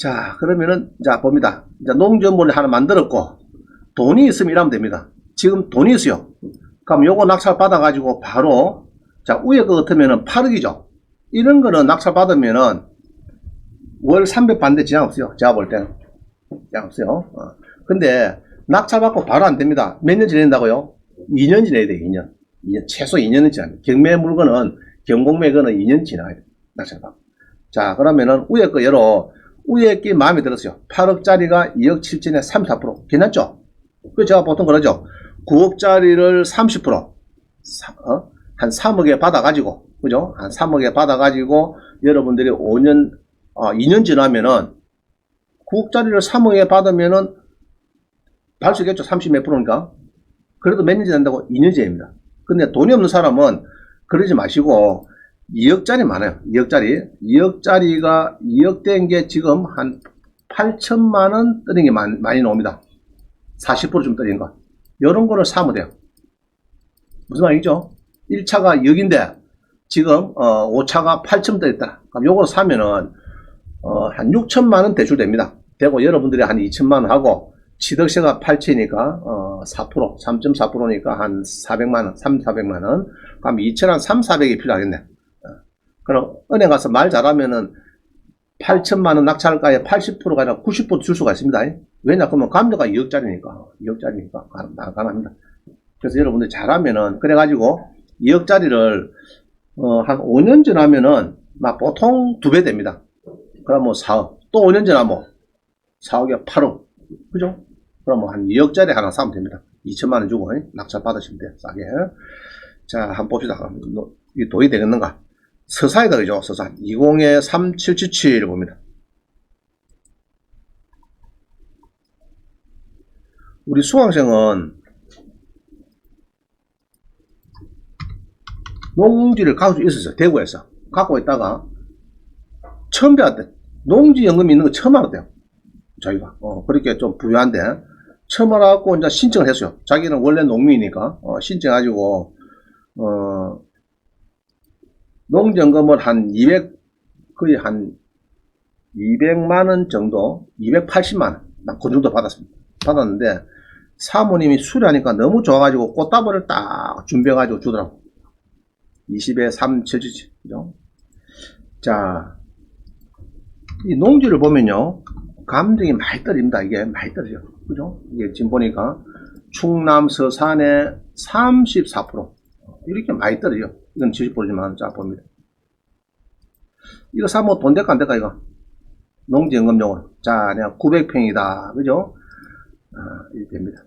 자, 그러면은, 자, 봅니다. 이제 농지연보를 하나 만들었고, 돈이 있으면 일하면 됩니다. 지금 돈이 있어요. 그럼 요거 낙찰 받아가지고 바로, 자, 위에 거 같으면은 8억이죠. 이런 거는 낙찰 받으면은 월 300 받는데 지장 없어요. 제가 볼 때는. 지장 없어요. 근데 낙찰 받고 바로 안 됩니다. 몇 년 지낸다고요? 2년 지내야 돼요, 2년. 최소 2년은 지나야 돼요. 경매 물건은, 경공매건은 2년 지나야 돼요. 낙찰 받고. 자, 그러면은 위에 거 예로, 위에 게 마음에 들었어요. 8억짜리가 2억 7천에 34%. 괜찮죠? 그 제가 보통 그러죠. 9억짜리를 30%, 한 3억에 받아가지고, 그죠? 한 3억에 받아가지고, 여러분들이 2년 지나면은, 9억짜리를 3억에 받으면은, 받을 수 있겠죠? 30 몇 프로니까. 그래도 몇 년 지난다고? 2년 지납니다. 근데 돈이 없는 사람은, 그러지 마시고, 2억짜리 많아요. 2억짜리. 2억짜리가 2억 된 게 지금 한 8천만원 떨어진 게 많이 나옵니다. 40% 좀 떨어진 거. 이런 거를 사면 돼요. 무슨 말이죠? 1차가 2억인데 지금 5차가 8천 떨어졌다. 그럼 요걸 사면은 한 6천만원 대출됩니다. 되고 여러분들이 한 2천만원 하고 취득세가 8천이니까 4%, 3.4%니까 한 400만원, 3,400만원. 그럼 2천 한 3, 400이 필요하겠네. 그럼 은행 가서 말 잘하면은 8천만원 낙찰가에 80%가 아니라 90% 줄 수가 있습니다. 왜냐? 그러면 감도가 2억짜리니까. 2억짜리니까. 가능합니다. 그래서 여러분들 잘하면은, 그래가지고 2억짜리를, 한 5년 지나면은, 막 보통 2배 됩니다. 그럼 뭐 4억. 또 5년 지나면 4억에 8억. 그죠? 그럼 뭐 한 2억짜리 하나 사면 됩니다. 2천만원 주고, 낙찰 받으시면 돼요. 싸게. 자, 한번 봅시다. 이게 도움이 되겠는가? 서사에다 그죠? 서사 20에 3777을 봅니다. 우리 수강생은 농지를 가지고 있었어요. 대구에서 갖고 있다가 처음 배웠대. 농지연금이 있는 거 처음 알았대요. 자기가 그렇게 좀 부유한데 처음 알아갖고 이제 신청을 했어요. 자기는 원래 농민이니까 신청해가지고 농지연금을 한 200, 거의 한 200만원 정도, 280만원, 그 정도 받았는데, 사모님이 수리하니까 너무 좋아가지고 꽃다발을 딱 준비해가지고 주더라고. 20에 3, 7, 7, 그죠? 자, 이 농지를 보면요, 감정이 많이 떨어집니다. 이게 많이 떨어져요. 그죠? 이게 지금 보니까, 충남 서산에 34%. 이렇게 많이 떨어져요. 이건 70%지만, 자, 봅니다. 이거 사면 돈 될까 안 될까, 이거? 농지연금용으로. 자, 내가 900평이다. 그죠? 이렇게 됩니다.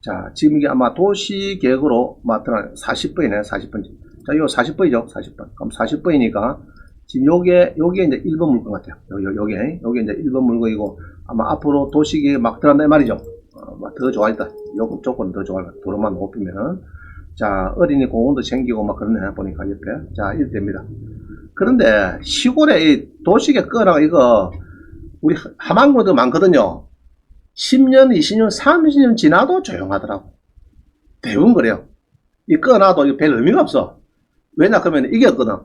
자, 지금 이게 아마 도시계획으로 맞더라. 40번이네, 40번. 자, 이거 40번이죠, 40번. 그럼 40번이니까, 지금 요게 이제 1번 물건 같아요. 요게 이제 1번 물건이고, 아마 앞으로 도시계획 막 들어간다, 말이죠. 더 좋아졌다. 요 조건 더 좋아졌다. 도로만 높이면은. 자, 어린이 공원도 생기고 막 그러네, 보니까 옆에. 자, 이렇게 됩니다. 그런데 시골에 이 도시계 끄라고 이거, 우리 하만구도 많거든요. 10년, 20년, 30년 지나도 조용하더라고. 대부분 그래요. 이 꺼놔도 이거 별 의미가 없어. 왜냐, 그러면 이겼거든.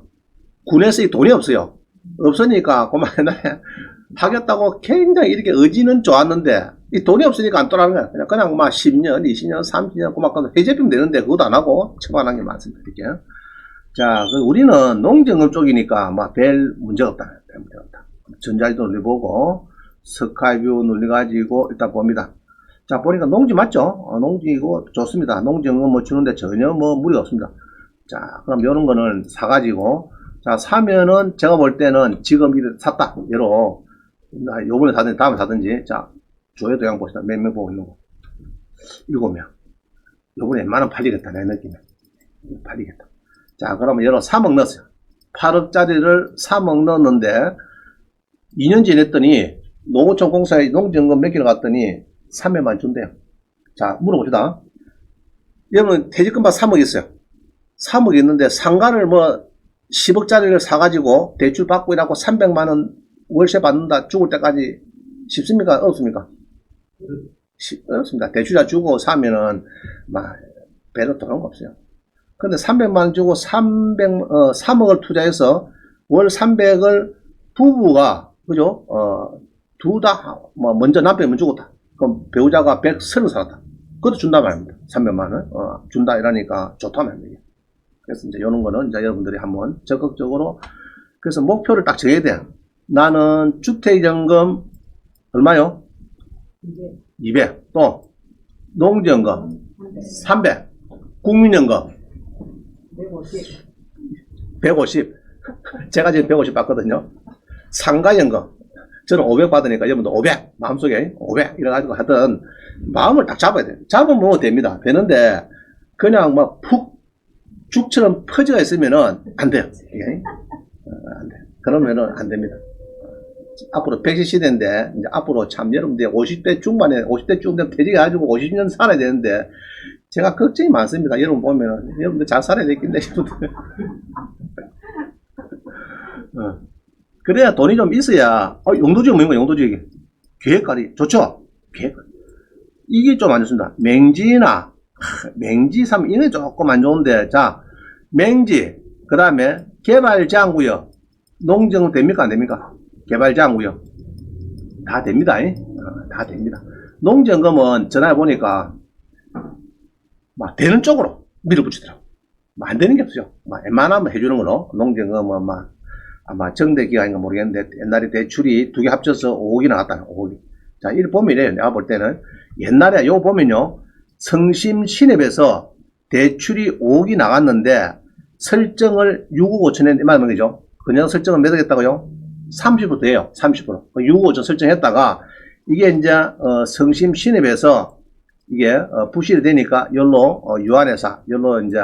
군에서 이 돈이 없어요. 없으니까, 그만 옛날에 하겠다고 굉장히 이렇게 의지는 좋았는데, 이 돈이 없으니까 안 떠나는 거야. 그냥 막 10년, 20년, 30년, 그만 해제비면 되는데, 그것도 안 하고 처분한 게 많습니다. 이렇게. 자, 우리는 농지연금 쪽이니까, 별 문제가 없다. 별 문제가 없다. 전자리도 눌러보고, 스카이뷰 눌러가지고, 일단 봅니다. 자, 보니까 농지 맞죠? 농지이고, 좋습니다. 농지연금 뭐 주는데 전혀 뭐 무리가 없습니다. 자, 그럼 요런 거는 사가지고, 자, 사면은 제가 볼 때는 지금 이렇게 샀다. 예로, 요번에 사든지 다음에 사든지, 자, 조회 도장 보시다. 몇 명 보고 있는 거. 7명. 요번에 웬만하면 팔리겠다. 내 느낌에. 팔리겠다. 자, 그러면 예로 3억 넣었어요. 8억짜리를 3억 넣었는데, 2년 지냈더니, 농어촌 공사에 농지연금 몇 개를 갔더니, 300만 준대요. 자, 물어봅시다. 여러분, 퇴직금만 3억 있어요. 3억 있는데, 상가를 뭐, 10억짜리를 사가지고, 대출 받고 이라고 300만원 월세 받는다, 죽을 때까지 쉽습니까? 어렵습니까? 어렵습니다. 대출자 주고 사면은, 별로 돈 없어요. 근데 300만원 주고 3억을 투자해서 월 300을 부부가, 그죠? 둘 다, 뭐, 먼저 남편이 먼저 죽었다. 그럼 배우자가 130 살았다. 그것도 준다 말입니다. 300만원. 준다 이러니까 좋다 말입니다. 그래서 이제 이런 거는 이제 여러분들이 한번 적극적으로, 그래서 목표를 딱 정해야 돼. 나는 주택연금 얼마요? 200. 또, 농지연금 300. 국민연금 150. 제가 지금 150 받거든요. 상가연금. 저는 500 받으니까 여러분들 500. 마음속에 500. 이래가지고 하여튼 마음을 딱 잡아야 돼요. 잡으면 뭐 됩니다. 되는데, 그냥 막 푹 죽처럼 퍼져가 있으면은 안 돼요. 예? 안 돼. 그러면은 안 됩니다. 앞으로 100세 시대인데, 이제 앞으로 참 여러분들 50대 중반에, 50대 중 되면 퇴직해가지고 50년 살아야 되는데, 제가 걱정이 많습니다. 여러분 보면은, 여러분들 잘 살아야 되겠네, 여러분들. 그래야 돈이 좀 있어야, 용도지역 뭐인가, 용도지역이. 계획관리, 좋죠? 계획관리. 이게 좀 안 좋습니다. 맹지나, 맹지 3, 이게 조금 안 좋은데, 자, 맹지, 그 다음에 개발제한구역, 농정 됩니까? 안 됩니까? 개발제한구역. 다 됩니다. 다 됩니다. 농지연금은 전화해보니까, 막, 되는 쪽으로 밀어붙이더라고. 안 되는 게 없어요. 막, 웬만하면 해주는 거로. 농지연금은 막, 아마 정대기간인가 모르겠는데, 옛날에 대출이 두 개 합쳐서 5억이 나왔다. 5억이. 자, 이를 보면 이래요. 내가 볼 때는. 옛날에 요거 보면요. 성심 신협에서 대출이 5억이 나갔는데, 설정을 6억 5천 했는데, 말하면 그죠? 그냥 설정을 몇 억 했다고요? 30% 돼요. 30%. 6억 5천 설정했다가, 이게 이제, 성심 신협에서 이게, 부실이 되니까, 열로, 유한회사, 열로 이제,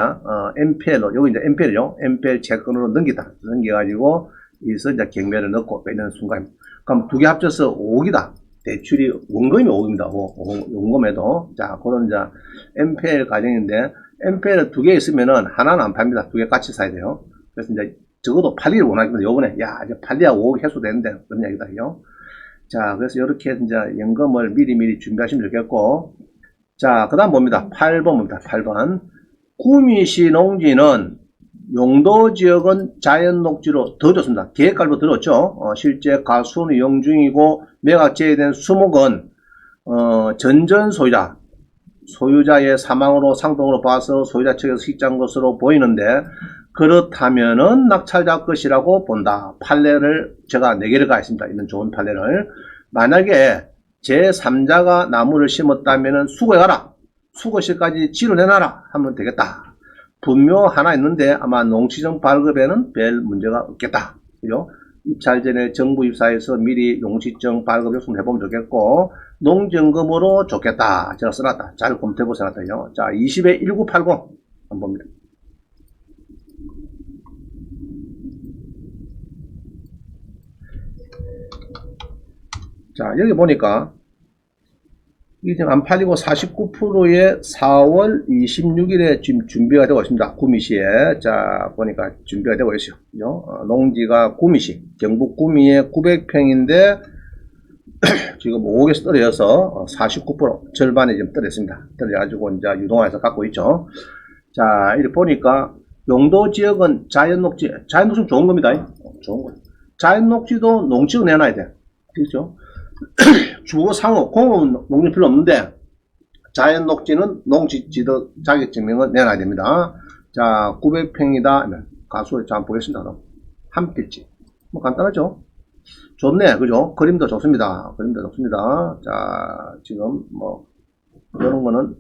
MPL로, 여기 이제 MPL이요. MPL 채권으로 넘겨가지고, 여기서 이제 경매를 넣고 빼는 순간입니다. 그럼 두 개 합쳐서 5억이다. 대출이, 원금이 5억입니다. 원금에도. 자, 그런 이제, MPL 과정인데, MPL 두 개 있으면은 하나는 안 팝니다. 두 개 같이 사야 돼요. 그래서 이제, 적어도 팔리를 원하기는 요번에, 야, 이제 팔리야 5억 해소되는데, 그런 이야기다요. 자, 그래서 이렇게 이제 연금을 미리미리 준비하시면 좋겠고, 자, 그 다음 봅니다. 8번입니다. 8번. 구미시 농지는 용도지역은 자연녹지로 더 좋습니다. 계획관리도 들었죠. 실제 가수는 이용 중이고 매각 제외된 수목은 전전 소유자의 사망으로 상동으로 봐서 소유자 측에서 식장 것으로 보이는데 그렇다면은 낙찰자 것이라고 본다. 판례를 제가 4개를 가했습니다. 이런 좋은 판례를. 만약에 제3자가 나무를 심었다면은 수거해가라. 수거실까지 지르내놔라. 하면 되겠다. 분묘 하나 있는데 아마 농지정 발급에는 별 문제가 없겠다. 그죠? 입찰 전에 정부 입사해서 미리 농지정 발급 요청을 해보면 좋겠고, 농지연금으로 좋겠다. 제가 써놨다. 잘 검토해보고 써놨다요. 자, 20에 1980. 한번 봅니다. 자, 여기 보니까, 이게 지금 안 팔리고 49%의 4월 26일에 지금 준비가 되고 있습니다. 구미시에. 자, 보니까 준비가 되고 있어요. 농지가 구미시, 경북 구미에 900평인데, 지금 5억에서 떨어져서 49%, 절반에 지금 떨어졌습니다. 떨어져가지고 이제 유동화해서 갖고 있죠. 자, 이렇게 보니까, 용도 지역은 자연녹지, 자연녹지는 좋은 겁니다. 좋은 거예요. 자연녹지도 농지로 내놔야 돼. 그렇죠? 주거 상호, 공업 농지 필요 없는데, 자연 녹지는 농지지도 자격증명을 내놔야 됩니다. 자, 900평이다. 가수를 자, 한번 보겠습니다. 그럼. 한 필지. 뭐 간단하죠? 좋네. 그죠? 그림도 좋습니다. 그림도 좋습니다. 자, 지금 뭐, 이런 거는,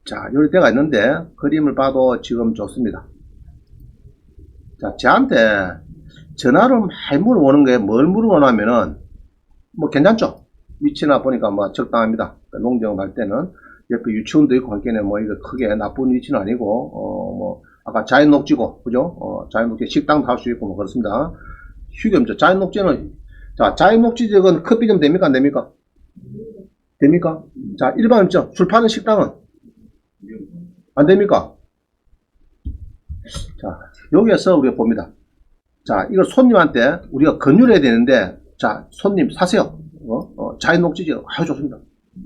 자, 요리 때가 있는데, 그림을 봐도 지금 좋습니다. 자, 저한테 전화를 많이 물어보는 게 뭘 물어보냐면은, 뭐 괜찮죠? 위치나 보니까 뭐 적당합니다. 농정 갈 때는 옆에 유치원도 있고 할게는 뭐 이거 크게 나쁜 위치는 아니고 뭐 아까 자연녹지고 그죠? 자연녹지 식당도 할 수 있고 뭐 그렇습니다. 휴게소죠. 자연녹지는 자 자연녹지 지역은 커피 좀 됩니까 안 됩니까? 됩니까? 자 일반 음식 술 파는 식당은 안 됩니까? 자 여기에서 우리가 봅니다. 자 이거 손님한테 우리가 권유를 해야 되는데. 자, 손님 사세요. 자연녹지죠. 아주 좋습니다.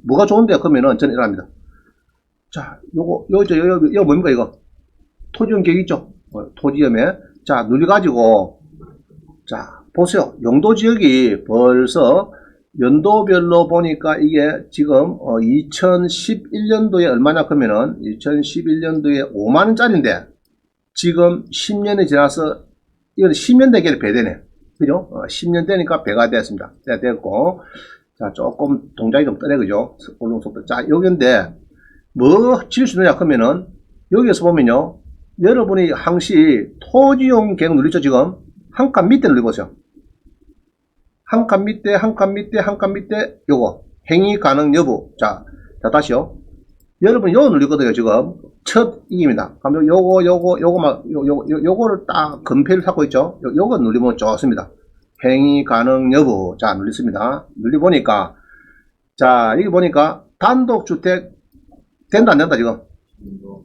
뭐가 좋은데? 그러면은 저는 이랍니다. 자, 요거 뭡니까 이거? 토지연 계획 있죠? 토지연에 자, 눌려가지고 자, 보세요. 용도 지역이 벌써 연도별로 보니까 이게 지금 2011년도에 얼마냐 그러면은 2011년도에 5만원짜리인데 지금 10년이 지나서 이건 10년 대계를 배되네. 그죠? 10년 되니까 배가 됐습니다. 됐고. 자, 조금 동작이 좀 떠네, 그죠? 올림 속도. 자, 여기인데, 뭐 지을 수 있느냐, 그러면은, 여기에서 보면요. 여러분이 항시 토지용 계획 누리죠, 지금? 한 칸 밑에 누리보세요. 한 칸 밑에, 한 칸 밑에, 한 칸 밑에, 요거. 행위 가능 여부. 자, 다시요. 여러분, 요거 누리거든요, 지금. 첫 이깁니다. 그럼 요거를 딱 금패를 찾고 있죠? 요거 누리면 좋습니다. 행위 가능 여부. 자, 눌렸습니다. 눌려보니까, 자, 여기 보니까, 단독주택, 된다, 안 된다, 지금?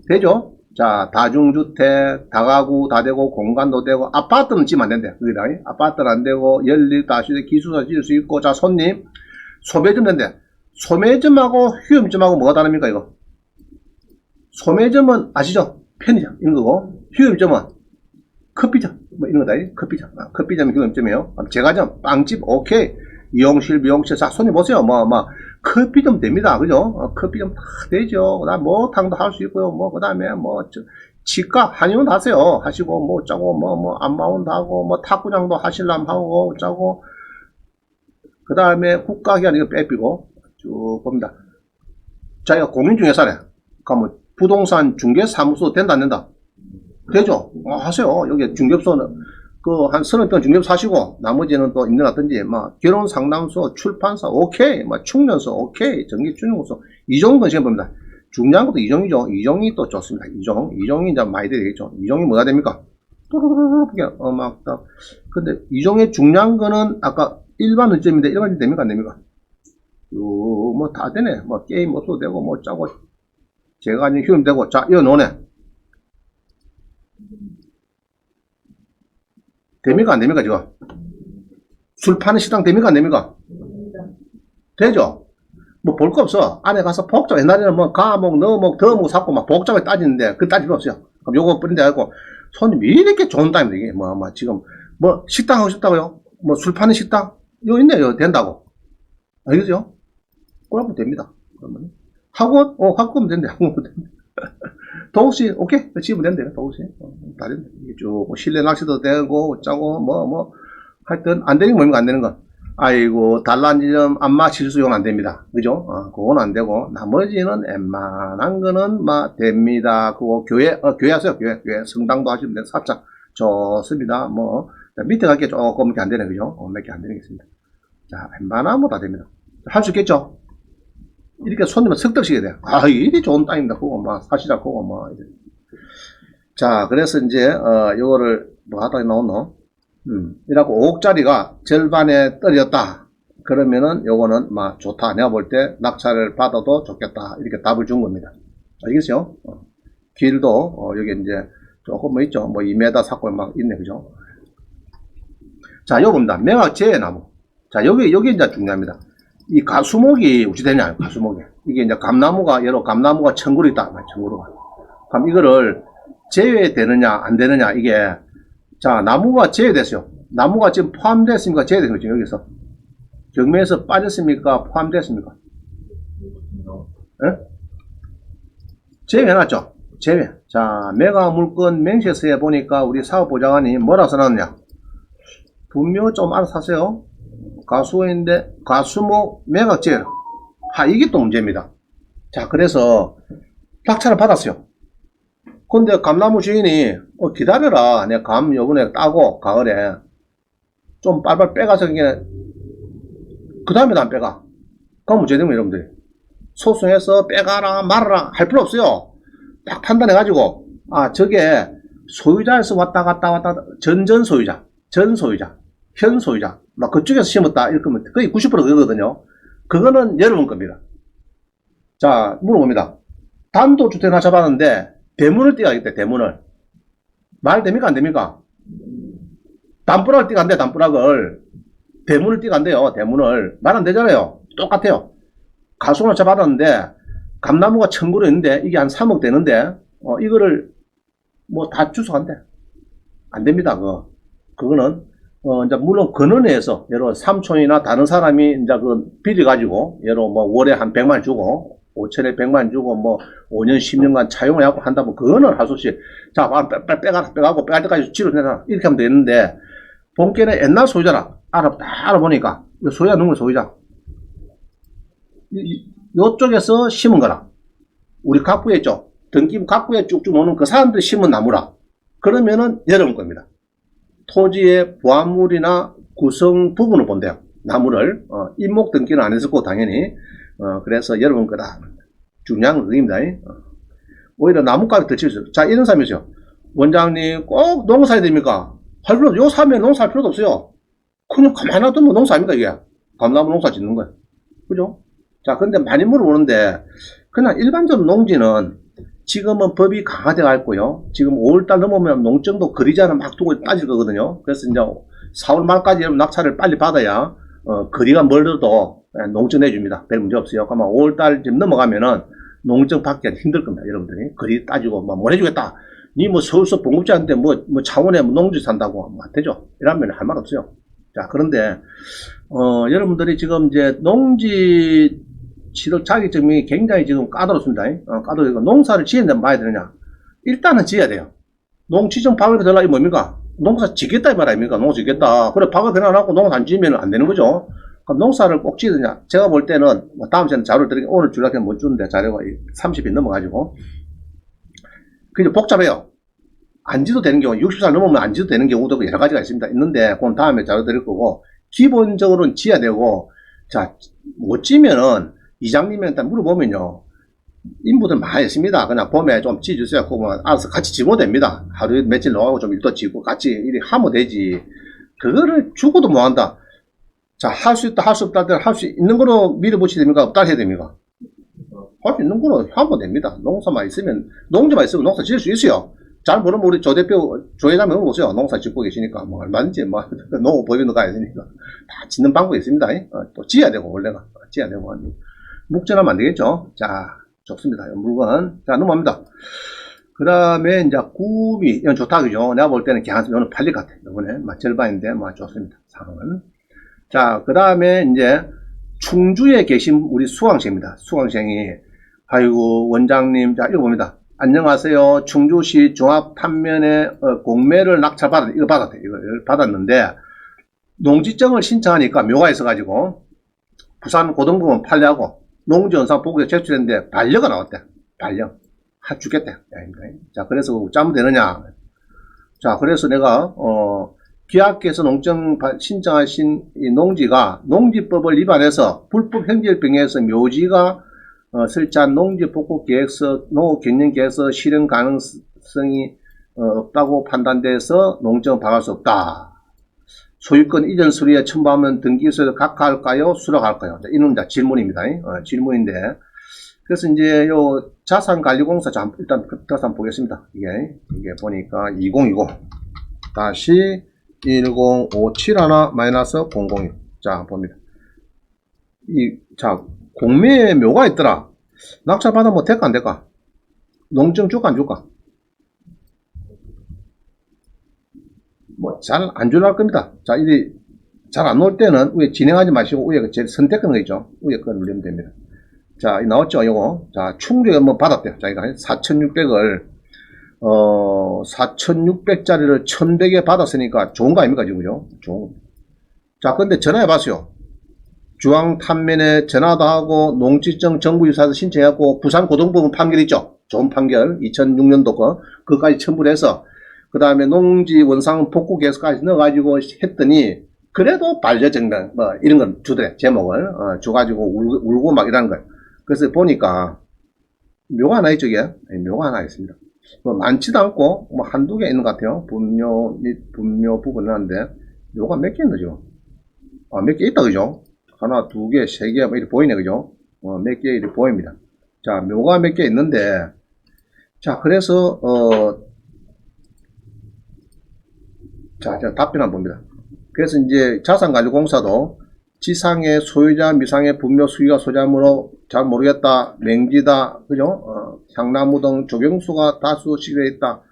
되죠? 자, 다중주택, 다가구, 다되고, 공간도 되고, 아파트는 지면 안 된대. 여기다. 아파트는 안 되고, 연립, 다시대, 기숙사 지을 수 있고, 자, 손님, 소매점 된대. 소매점하고 휴임점하고 뭐가 다릅니까, 이거? 소매점은 아시죠? 편의점, 이런 거고, 휴임점은 커피점, 뭐 이런 거다. 커피점. 커피점이 휴임점이에요. 제과점, 빵집, 오케이. 이용실, 미용실. 자, 손님 보세요. 커피점 됩니다. 그죠? 커피점 다 되죠. 그 다음, 탕도 할 수 있고요. 그 다음에, 치과, 한의원 하세요. 하시고, 안마원도 하고, 탁구장도 하실람 하고, 짜고. 그 다음에, 국가기관 이거 빼피고, 쭉 봅니다. 자, 이거 공인중개사래. 그러면, 부동산 중개사무소 된다, 안 된다? 되죠? 하세요. 여기 중개업소는, 한 30평 중개업소 하시고, 나머지는 또 임대라든지, 결혼 상담소, 출판사, 오케이. 충전소, 오케이. 전기충전소. 이종건 시간 봅니다. 중요한 것도 이종이죠. 이종이 또 좋습니다. 이종이 이제 많이 되겠죠. 이종이 뭐가 됩니까? 근데 이종의 중요한 거는 아까 일반 의점인데 일반이 됩니까? 안 됩니까? 다 되네. 게임 없어도 되고, 짜고. 제가 아니 휴임 되고. 자, 이거 노네. 됩니까? 안 됩니까? 지금? 술 파는 식당 됩니까? 안 됩니까? 되죠? 볼 거 없어. 안에 가서 복잡, 옛날에는 가목, 너목, 더목 샀고, 복잡하게 따지는데, 그 따질 거 없어요. 그럼 요거 뿌린데 알고, 손님이 이렇게 좋은 타임인데, 이게, 지금, 식당 하고 싶다고요? 술 파는 식당? 요 있네, 요 된다고. 알겠죠? 그러면 됩니다. 그러면. 학원? 학원 된대, 학원 된대. 도시, 오케이. 집으면 된대요, 도시. 다 된대. 이게 쭉, 실내 낚시도 되고, 짜고, 하여튼, 안 되는 거 뭡니까, 안 되는 거? 아이고, 단란지점, 안마 실수용 안 됩니다. 그죠? 그건 안 되고, 나머지는 웬만한 거는, 됩니다. 그거, 교회 하세요, 교회. 성당도 하시면 돼요, 살짝. 좋습니다. 밑에 갈게 조금 몇 개 안 되네, 그죠? 몇 개 안 되겠습니다. 자, 웬만하면 다 됩니다. 할 수 있겠죠? 이렇게 손님은 석덕시게 돼요. 이리 좋은 땅입니다. 그거, 사시라, 그거, 이제. 자, 그래서 이제, 요거를, 하다가 나오노? 이라고 5억짜리가 절반에 떨어졌다. 그러면은, 요거는, 좋다. 내가 볼 때, 낙찰을 받아도 좋겠다. 이렇게 답을 준 겁니다. 알겠죠? 길도, 여기 이제, 조금 있죠? 2m 삭고 있네, 그죠? 자, 요거 봅니다. 매각 제외나무. 자, 여기 이제 중요합니다. 이 가수목이 어찌 되냐, 가수목이. 이게 이제 감나무가 천그루 있다, 천그루가. 그럼 이거를 제외되느냐, 안 되느냐, 이게. 자, 나무가 제외됐어요. 나무가 지금 포함됐습니까? 제외됐습니까? 여기서. 경매에서 빠졌습니까? 포함됐습니까? 예? 제외해놨죠? 제외. 자, 매각 물건 맹세서에 보니까 우리 사업보좌관이 뭐라 써놨느냐? 분명 좀 알아서 하세요. 가수인데 가수목 매각 제외. 이게 또 문제입니다. 자, 그래서 낙찰을 받았어요. 근데 감나무 주인이 기다려라. 내가 감 요번에 따고 가을에 좀 빨빨 빼가서 그 다음에 안 빼가. 그럼 문제되면 여러분들이 소송해서 빼가라 말아라 할 필요 없어요. 딱 판단해가지고 저게 소유자에서 왔다 갔다 전 소유자, 현 소유자 그쪽에서 심었다 이렇게 하면 거의 90% 그거거든요. 그거는 여러분 겁니다. 자, 물어봅니다. 단독주택 하나 잡았는데 대문을 띄어야겠다. 대문을 말 됩니까 안 됩니까? 담벼락을 띄가 안 돼. 담벼락을 대문을 띄가 안 돼요. 대문을 말 안 되잖아요. 똑같아요. 가수를 하나 잡았는데 감나무가 1000그루 있는데 이게 한 3억 되는데 이거를 다 주워간대. 안 됩니다. 그거는 이제 물론 근원에서 예를 3촌이나 다른 사람이 이제 그 빌려가지고 예를 뭐 월에 한 100만 주고 5천에 100만 주고 뭐 5년 10년간 차용을 하고 한다면 그거는 할 수 없이 자 빼가고 빼갈 때까지 치료내라 이렇게 하면 되는데 본께는 옛날 소유자라 알아보니까 소유자 누구 소유자 요쪽에서 심은 거라 우리 각부에 있죠 등기부 각부에 쭉쭉 오는 그 사람들이 심은 나무라 그러면은 여러분 겁니다. 토지의 부합물이나 구성 부분을 본대요. 나무를 인목 등기는 안 했을 거고 당연히 그래서 여러분 거다. 중요한 건 그입니다. 오히려 나무값이 더 치우죠. 자 이런 사람이죠. 원장님 꼭 농사해야 됩니까? 할 필요 요 사면 농사할 필요도 없어요. 그냥 가만히 놔두면 농사 아닙니까 이게? 감나무 농사 짓는 거예요. 그죠? 자 근데 많이 물어보는데 그냥 일반적으로 농지는 지금은 법이 강화되어 있고요. 지금 5월달 넘으면 농정도 거리자는 막 두고 따질 거거든요. 그래서 이제 4월 말까지 여러분 낙찰을 빨리 받아야 거리가 멀어도 농정 내줍니다. 별 문제 없어요. 그러면 5월달 좀 넘어가면은 농정 받기가 힘들 겁니다. 여러분들이 거리 따지고 뭐 해주겠다. 니 뭐 서울서 봉급자한테 뭐 창원에 뭐 농지 산다고 뭐 되죠. 이러면 할 말 없어요. 자 그런데 여러분들이 지금 이제 농지 취득 자격증이 굉장히 지금 까다롭습니다. 까다롭고 농사를 지어야 봐야 되느냐? 일단은 지어야 돼요. 농지정 방을 들어가기 뭡니까? 농사 짓겠다 이 말 아닙니까? 농사 짓겠다. 그래 방을 변화하고 농사 안 지으면 안 되는 거죠. 그럼 농사를 꼭 지어야 되냐? 제가 볼 때는 뭐 다음 시간에 자료를 드리긴 오늘 주려고 못 주는데 자료가 30이 넘어가지고 그게 복잡해요. 안 지도 되는 경우 60살 넘으면 안 지도 되는 경우도 여러 가지가 있는데 그건 다음에 자료 드릴 거고 기본적으로는 지어야 되고 자 못 지면은 이장님한테 일단 물어보면요. 인부들 많이 있습니다. 그냥 봄에 좀 지주세요. 그러면 알아서 같이 지고 됩니다. 하루에 며칠 나가고 좀 일도 지고 같이 이렇게 하면 되지. 그거를 주고도 못 한다. 자, 할 수 있다, 할 수 없다, 할 수 있는 거로 밀어붙여야 됩니까? 없다 해야 됩니까? 할 수 있는 거로 하면 됩니다. 농사만 있으면, 농지만 있으면 농사 지을 수 있어요. 잘 모르면 우리 조 대표, 조 회장님 물어보세요. 농사 짓고 계시니까. 뭐, 얼마든지, 뭐, 농업법인도 가야 되니까. 다 짓는 방법이 있습니다. 또 지어야 되고, 원래가. 지어야 되고. 묵전하면 안 되겠죠? 자, 좋습니다. 물건. 자, 넘어갑니다. 그 다음에, 이제, 구미. 이건 좋다, 그죠? 내가 볼 때는 개한수, 이거는 팔릴 것 같아요. 이번에. 절반인데, 좋습니다. 상황은. 자, 그 다음에, 이제, 충주에 계신 우리 수강생입니다. 수강생이, 아이고, 원장님, 자, 읽어봅니다. 안녕하세요. 충주시 종합판면에 공매를 낙찰받았는데, 이걸 받았는데, 농지증을 신청하니까 묘가 있어가지고, 부산 고등부문 판례하고, 농지원상 보고서 제출했는데, 반려가 나왔대. 반려. 죽겠대. 자, 그래서 짜면 되느냐. 자, 그래서 내가, 기하께서 농정 신청하신 이 농지가 농지법을 위반해서 불법 행위를 병해서 묘지가 설치한 농지복구계획서, 농업경영계획서 실현 가능성이 없다고 판단돼서 농정을 박을 수 없다. 소유권 이전 서류에 첨부하면 등기소에서 각하할까요? 수락할까요? 이런 질문입니다. 질문인데. 그래서 이제 요 자산관리공사 일단 다시 한번 보겠습니다. 이게 보니까 2020 다시 1057-006. 자, 봅니다. 자, 공매에 묘가 있더라. 낙찰 받으면 될까 안 될까? 농정 줄까 안 줄까? 뭐, 잘 안 줄할 겁니다. 자, 이게 잘 안 나올 때는 위에 진행하지 마시고 위에 제일 선택하는 거 있죠? 위에 거 누르면 됩니다. 자, 나왔죠? 이거. 자, 충주에 뭐 받았대요. 자, 이거 4,600을 4,600짜리를 1,100에 받았으니까 좋은 거 아닙니까, 지금요? 좋은 거. 자, 근데 전화해 봤어요. 중앙탄면에 전화도 하고, 농지증 정부유사에서 신청했고, 부산고등법원 판결 있죠? 좋은 판결, 2006년도 거, 그거까지 첨부를 해서, 그 다음에 농지 원상 복구 계획서까지 넣어가지고 했더니, 그래도 반려정당, 뭐, 이런 건 주더래, 제목을, 줘가지고 울고 막 이러는 거예요. 그래서 보니까, 묘가 하나 있죠, 이게? 묘가 하나 있습니다. 뭐 많지도 않고 뭐 한두 개 있는 것 같아요. 분묘 및 분묘 부분은 한데 요가 몇 개 있는 거죠? 몇 개 있다 그죠? 하나, 두 개, 세 개, 뭐 이렇게 보이네 그죠? 몇 개 이렇게 보입니다. 자, 묘가 몇 개 있는데 자, 그래서 자, 제가 답변 한번 봅니다. 그래서 이제 자산관리공사도 지상의 소유자 미상의 분묘 수기가 소자므로 잘 모르겠다, 맹지다, 그죠? 향나무 등 조경수가 다수 시되어 있다,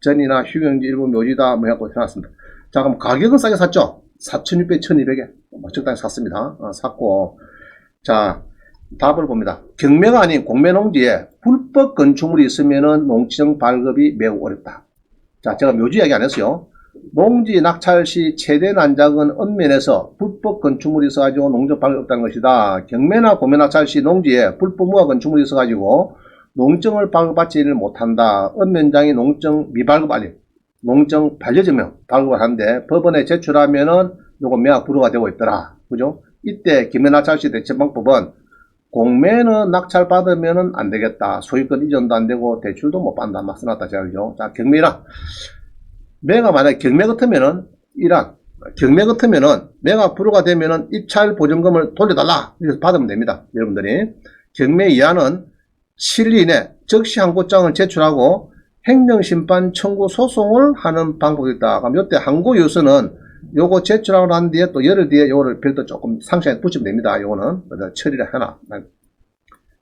전이나 휴경지 일부 묘지다, 뭐 해갖고 해놨습니다. 자, 그럼 가격은 싸게 샀죠? 4,600, 1,200에 적당히 샀습니다. 샀고, 자, 답을 봅니다. 경매가 아닌 공매농지에 불법 건축물이 있으면은 농지정 발급이 매우 어렵다. 자, 제가 묘지 이야기 안 했어요. 농지 낙찰 시 최대 난작은 읍면에서 불법 건축물이 있어가지고 농지정 발급이 없다는 것이다. 경매나 공매 낙찰 시 농지에 불법 무화 건축물이 있어가지고 농정을 발급받지를 못한다. 읍면장이 농정 미발급 알림, 농정 반려증명 발급을 하는데 법원에 제출하면은 요거 매각 불허가 되고 있더라. 그죠? 이때 경매 낙찰 시 대처 방법은 공매는 낙찰 받으면은 안 되겠다. 소유권 이전도 안 되고 대출도 못 받는다. 막 써놨다. 제가 그죠? 자, 경매랑 매가 만약에 경매 같으면은 경매 같으면은 매각 불허가 되면은 입찰 보증금을 돌려달라. 이렇게 받으면 됩니다. 여러분들이 경매 이하는 7일 이내 적시 항고장을 제출하고 행정심판 청구 소송을 하는 방법이 있다. 그럼 이때 항고유서는 요거 제출하고 난 뒤에 또 열흘 뒤에 요거를 별도 조금 상세하게 붙이면 됩니다. 요거는 처리를 하나.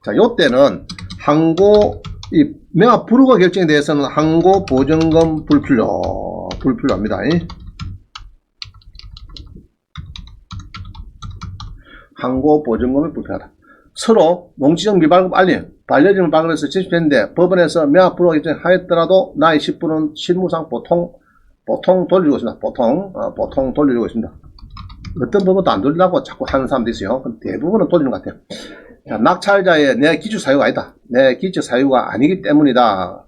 자, 요때는 항고 매각 불허가 결정에 대해서는 항고 보증금 불필요합니다. 항고 보증금이 불필요하다. 서로 농지정 미발급 알림, 반려증을 발급해서 제출했는데 법원에서 매각 불허 결정하였더라도 나의 10%는 실무상 보통 돌리고 있습니다. 보통 돌리고 있습니다. 어떤 법원도 안 돌리려고 자꾸 하는 사람도 있어요. 대부분은 돌리는 것 같아요. 자, 낙찰자의 내 기초 사유가 아니다. 내 기초 사유가 아니기 때문이다.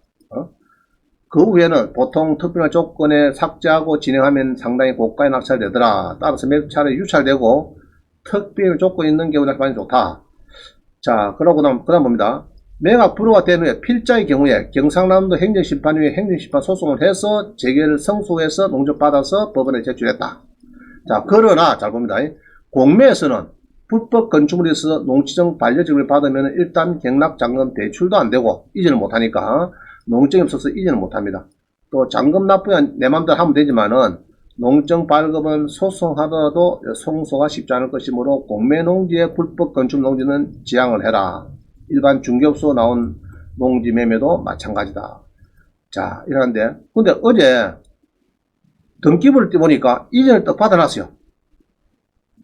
그 후에는 보통 특별한 조건에 삭제하고 진행하면 상당히 고가의 낙찰되더라. 따라서 매차례 유찰되고 특별 조건이 있는 경우가 많이 좋다. 자, 그러고 그 다음 봅니다. 매각 불허가 된 후에 필자의 경우에 경상남도 행정심판위에 행정심판 소송을 해서 재결을 성소해서 농정받아서 법원에 제출했다. 자, 그러나 잘 봅니다. 공매에서는 불법 건축물이 있어서 농지정 반려증을 받으면 일단 경락잔금 대출도 안 되고 이전을 못하니까 농정이 없어서 이전을 못합니다. 또 잔금 납부는 내 맘대로 하면 되지만은 농정 발급은 소송하더라도 성소가 쉽지 않을 것이므로 공매농지의 불법 건축 농지는 지양을 해라. 일반 중개업소 나온 농지 매매도 마찬가지다. 자, 이러는데 근데 어제 등기부를 띄보니까 이전을 딱 받아놨어요.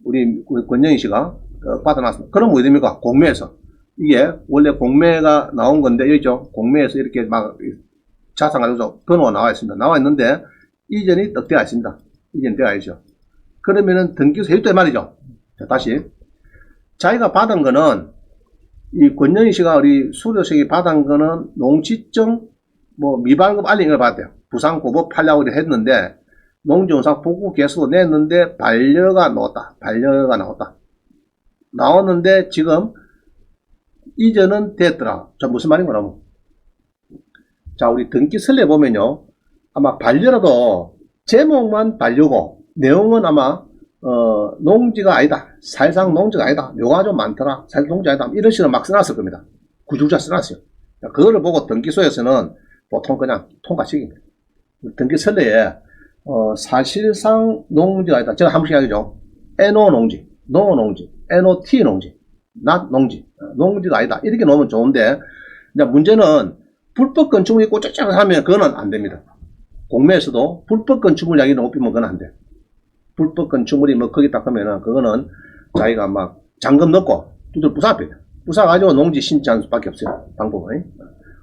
우리 권영희 씨가 받아놨습니다. 그럼 뭐 됩니까? 공매에서. 이게 원래 공매가 나온 건데, 여기 있죠? 공매에서 이렇게 막 자산 가지고 번호가 나와 있습니다. 나와 있는데, 이전이 떡 되어 있습니다. 이전 되어 있죠. 그러면은 등기소 해줬단 말이죠. 자, 다시. 자기가 받은 거는, 이 권영희 씨가 우리 수료식이 받은 거는 농지정 미발급 알림을 받았대요. 부산고법 판례하고 했는데, 농지원상 보고 개수도 냈는데 반려가 나왔다. 나왔는데 지금 이전은 됐더라. 자, 무슨 말인 거라면. 자, 우리 등기 설례 보면요. 아마 반려라도 제목만 반려고 내용은 아마 농지가 아니다. 사실상 농지가 아니다. 묘가 좀 많더라. 사실 농지가 아니다. 이런 식으로 막 써놨을 겁니다. 구주자 써놨어요. 자, 그거를 보고 등기소에서는 보통 그냥 통과시킵니다. 등기 설례에 사실상 농지가 아니다. 제가 한 번씩 이야기죠. NO 농지, NO 농지, NOT 농지, not 농지, 농지가 아니다. 이렇게 놓으면 좋은데, 이제 문제는 불법 건축물이 꼬짝짝 하면 그거는 안 됩니다. 공매에서도 불법 건축물 이야기 높이면 그건 안 돼. 불법 건축물이 거기 딱 하면은 그거는 자기가 막 잔금 넣고 두들 부사합니다. 부사가지고 농지 신청할 수밖에 없어요. 방법은.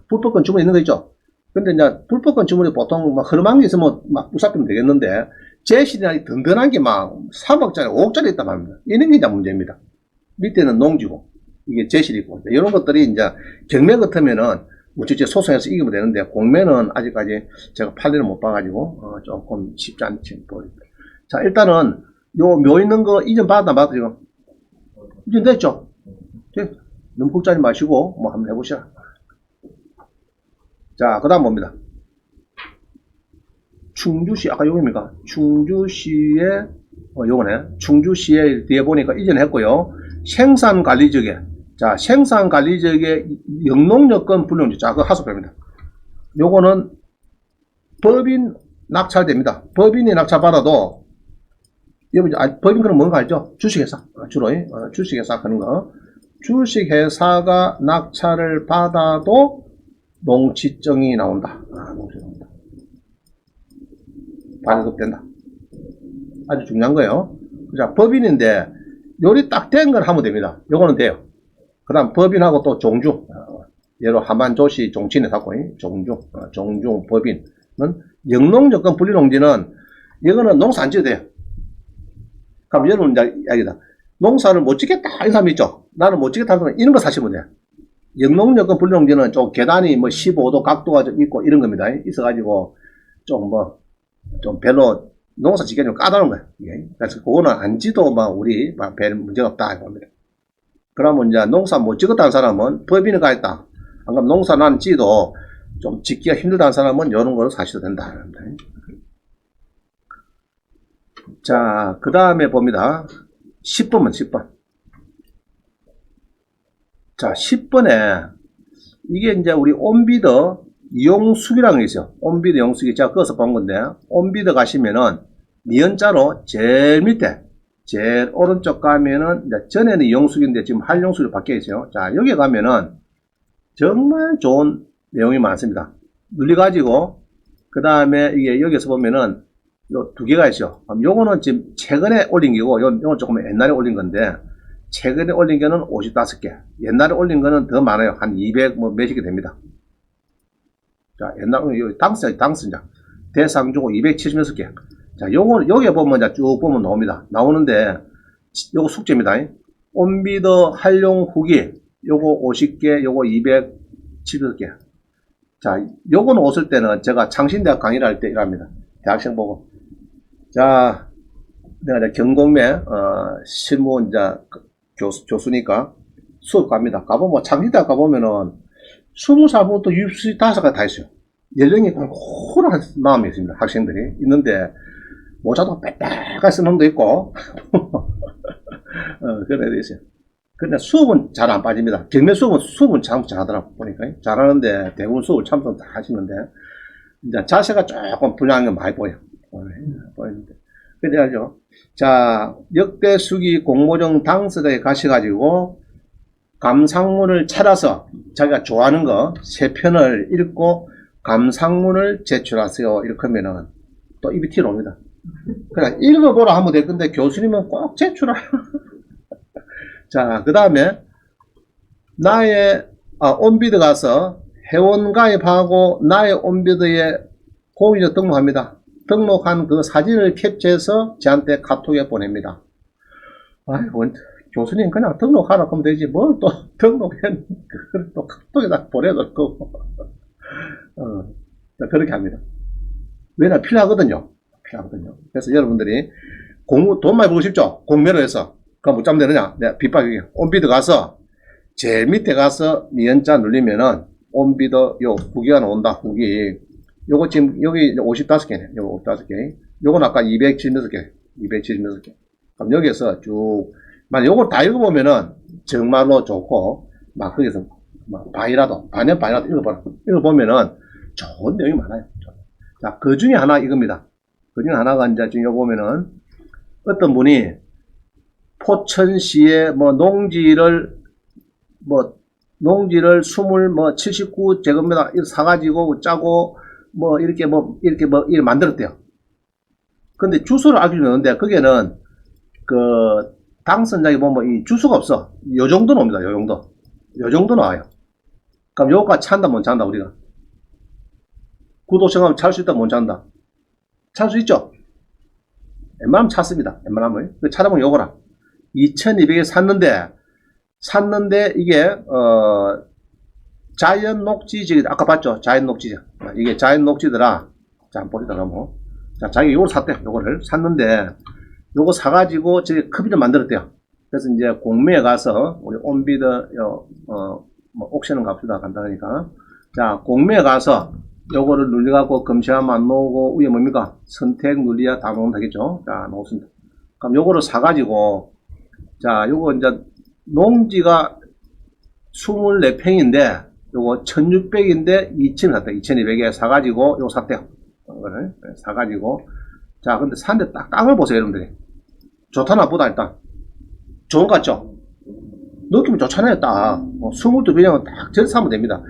불법 건축물 있는 거 있죠. 근데 이제 불법 건축물이 보통 막 허름한 게 있으면 막 부사하면 되겠는데 제실이나 든든한 게 막 3억짜리, 5억짜리 있단 말입니다. 이런 게 이제 문제입니다. 밑에는 농지고 이게 제실이고 이런 것들이 이제 경매 같으면은 우체국에 소송해서 이기면 되는데 공매는 아직까지 제가 판례를 못 봐가지고 조금 쉽지 않지 보입니다. 자, 일단은 요 묘 있는 거 이전 받았나 봐도 지금 이전 됐죠? 너무 걱정하지 마시고 뭐 한번 해보시라. 자, 그 다음 봅니다. 충주시, 아까 요겁니까? 충주시에, 요거네. 충주시에 뒤에 보니까 이전했고요. 생산관리지역에, 자, 생산관리지역에 영농여건 불용지. 자, 그거 하소표입니다. 요거는 법인 낙찰됩니다. 법인이 낙찰받아도, 여기, 법인 그럼 뭔가 알죠? 주식회사. 주로, 주식회사 하는 거. 주식회사가 낙찰을 받아도 농지정이 나온다. 농지정이 나온다. 발급된다. 아주 중요한 거예요. 자, 법인인데 요리 딱 된 걸 하면 됩니다. 요거는 돼요. 그 다음 법인하고 또 종중, 예로 하만조시 종친에 샀고 종중 법인은 영농조건 분리농지는 이거는 농사 안 지어도 돼요. 그럼 여러분 이제 이야기다. 농사를 못 짓겠다 이 사람이 있죠. 나는 못 짓겠다 하면 이런 거 사시면 돼요. 영농조건 분리농지는 좀 계단이 뭐 15도 각도가 좀 있고 이런 겁니다. 있어가지고 좀 별로 농사 짓기 좀 까다로운 거예요. 그래서 그거는 안 지도 우리 별 문제가 없다 봅니다. 그러면 이제 농사 못 짓겠다는 사람은 법인에 가 있다. 안 그러면 농사 난 지도 좀 짓기가 힘들다는 사람은 이런 거를 사셔도 된다. 자, 그 다음에 봅니다. 10번은 10번. 자, 10번에 이게 이제 우리 온비더 이용수기라는 게 있어요. 온비더 이용수기 제가 그어서 본 건데 온비더 가시면은 니은자로 제일 밑에 제일 오른쪽 가면은 이제 전에는 이용수기인데 지금 한용수기로 바뀌어 있어요. 자, 여기 가면은 정말 좋은 내용이 많습니다. 눌러가지고 그 다음에 이게 여기서 보면은 요 두 개가 있죠. 요거는 지금 최근에 올린 거고 요건 조금 옛날에 올린 건데 최근에 올린 거는 55개, 옛날에 올린 거는 더 많아요. 한 200 몇십 개 됩니다. 자, 옛날에 당선자 대상 주고 276개. 자, 요거 여기 보면 이제 쭉 보면 나옵니다. 나오는데 요거 숙제입니다. 온비더 활용 후기 요거 50개, 요거 276개. 자, 요거는 없을 때는 제가 창신대학 강의를 할 때 이랍니다. 대학생 보고. 자, 내가 이제 경공매 실무 이제 교수니까 수업 갑니다. 가보면 창신대학 가보면은 20살부터 65까지 다 있어요. 연령이 호락한 마음이 있습니다. 학생들이 있는데 모자도 빽빽하게 쓰는 놈도 있고 그런 애도 있어요. 근데 수업은 잘 안 빠집니다. 경매 수업은 참 잘하더라고 보니까. 잘하는데 대부분 수업을 참석 다 하시는데 이제 자세가 조금 분야한 건 많이 보여요. 보이는데. 그래가지고 자, 역대 수기 공모전 당사자에 가셔가지고 감상문을 찾아서 자기가 좋아하는 거 3편을 읽고 감상문을 제출하세요. 이렇게 하면은 또 입이 튀어나옵니다. 그냥 읽어보라 하면 될 건데 교수님은 꼭 제출하라. 자, 그 다음에 나의 온비드 가서 회원 가입하고 나의 온비드에 공인을 등록합니다. 등록한 그 사진을 캡처해서 저한테 카톡에 보냅니다. 아이고, 교수님 그냥 등록하라 하면 되지 뭘 또 등록해 그걸 또 카톡에다 보내둘 거고 그렇게 합니다. 왜냐 필요하거든요. 그래서 여러분들이 돈 많이 벌고 싶죠? 공매로 해서 그럼 못 잡으면 되느냐? 내가 빗박이게 온비드 가서 제일 밑에 가서 니은자 누르면은 온비드 요 후기가 나온다. 후기 요거 지금 여기 55개네. 요거 55개. 요건 아까 276개. 그럼 여기서 쭉 만약 요걸 다 읽어보면은 정말로 좋고 막 거기서 막 반이라도 읽어보면은 좋은 내용이 많아요. 자, 그 중에 하나 이겁니다. 그 중에 하나가 이제 지금 여기 보면은 어떤 분이 포천시에 농지를 79제곱미터 사가지고 짜고 이렇게 만들었대요. 근데 주소를 알려주는데 거기에는 그 당선자에 보면 이 주소가 없어. 요 정도 나옵니다. 요 정도 나와요. 그럼 요거까지 찬다 못 찬다 우리가? 구도 정하면 찾을 수 있다 못 찾는다? 찾을 수 있죠? 웬만하면 찾습니다. 웬만하면. 찾아보면 요거라. 2200에 샀는데 이게 자연 녹지지 아까 봤죠? 자연 녹지죠. 이게 자연 녹지더라. 자, 한번 보시다 뭐. 자, 자기가 요걸 샀대. 요거를 샀는데 요거 사가지고 저기 커피를 만들었대요. 그래서 이제 공매에 가서 우리 온비더 옥션은 갑시다. 간단하니까. 자, 공매에 가서 요거를 눌려갖고 검색하면 안 나오고 위에 뭡니까? 선택 눌려야 다 나오면 되겠죠? 자, 나오습니다. 그럼 요거를 사가지고 자, 요거 이제 농지가 24평인데 요거 1600인데 2000을 샀대. 2200에 사가지고 요거 샀대요. 이거를 사가지고 자, 근데 산데 딱 땅을 보세요, 여러분들이. 좋다 나쁘다 일단. 좋은 것 같죠? 느낌이 좋잖아요, 딱. 22평은 딱 저리 사면 됩니다.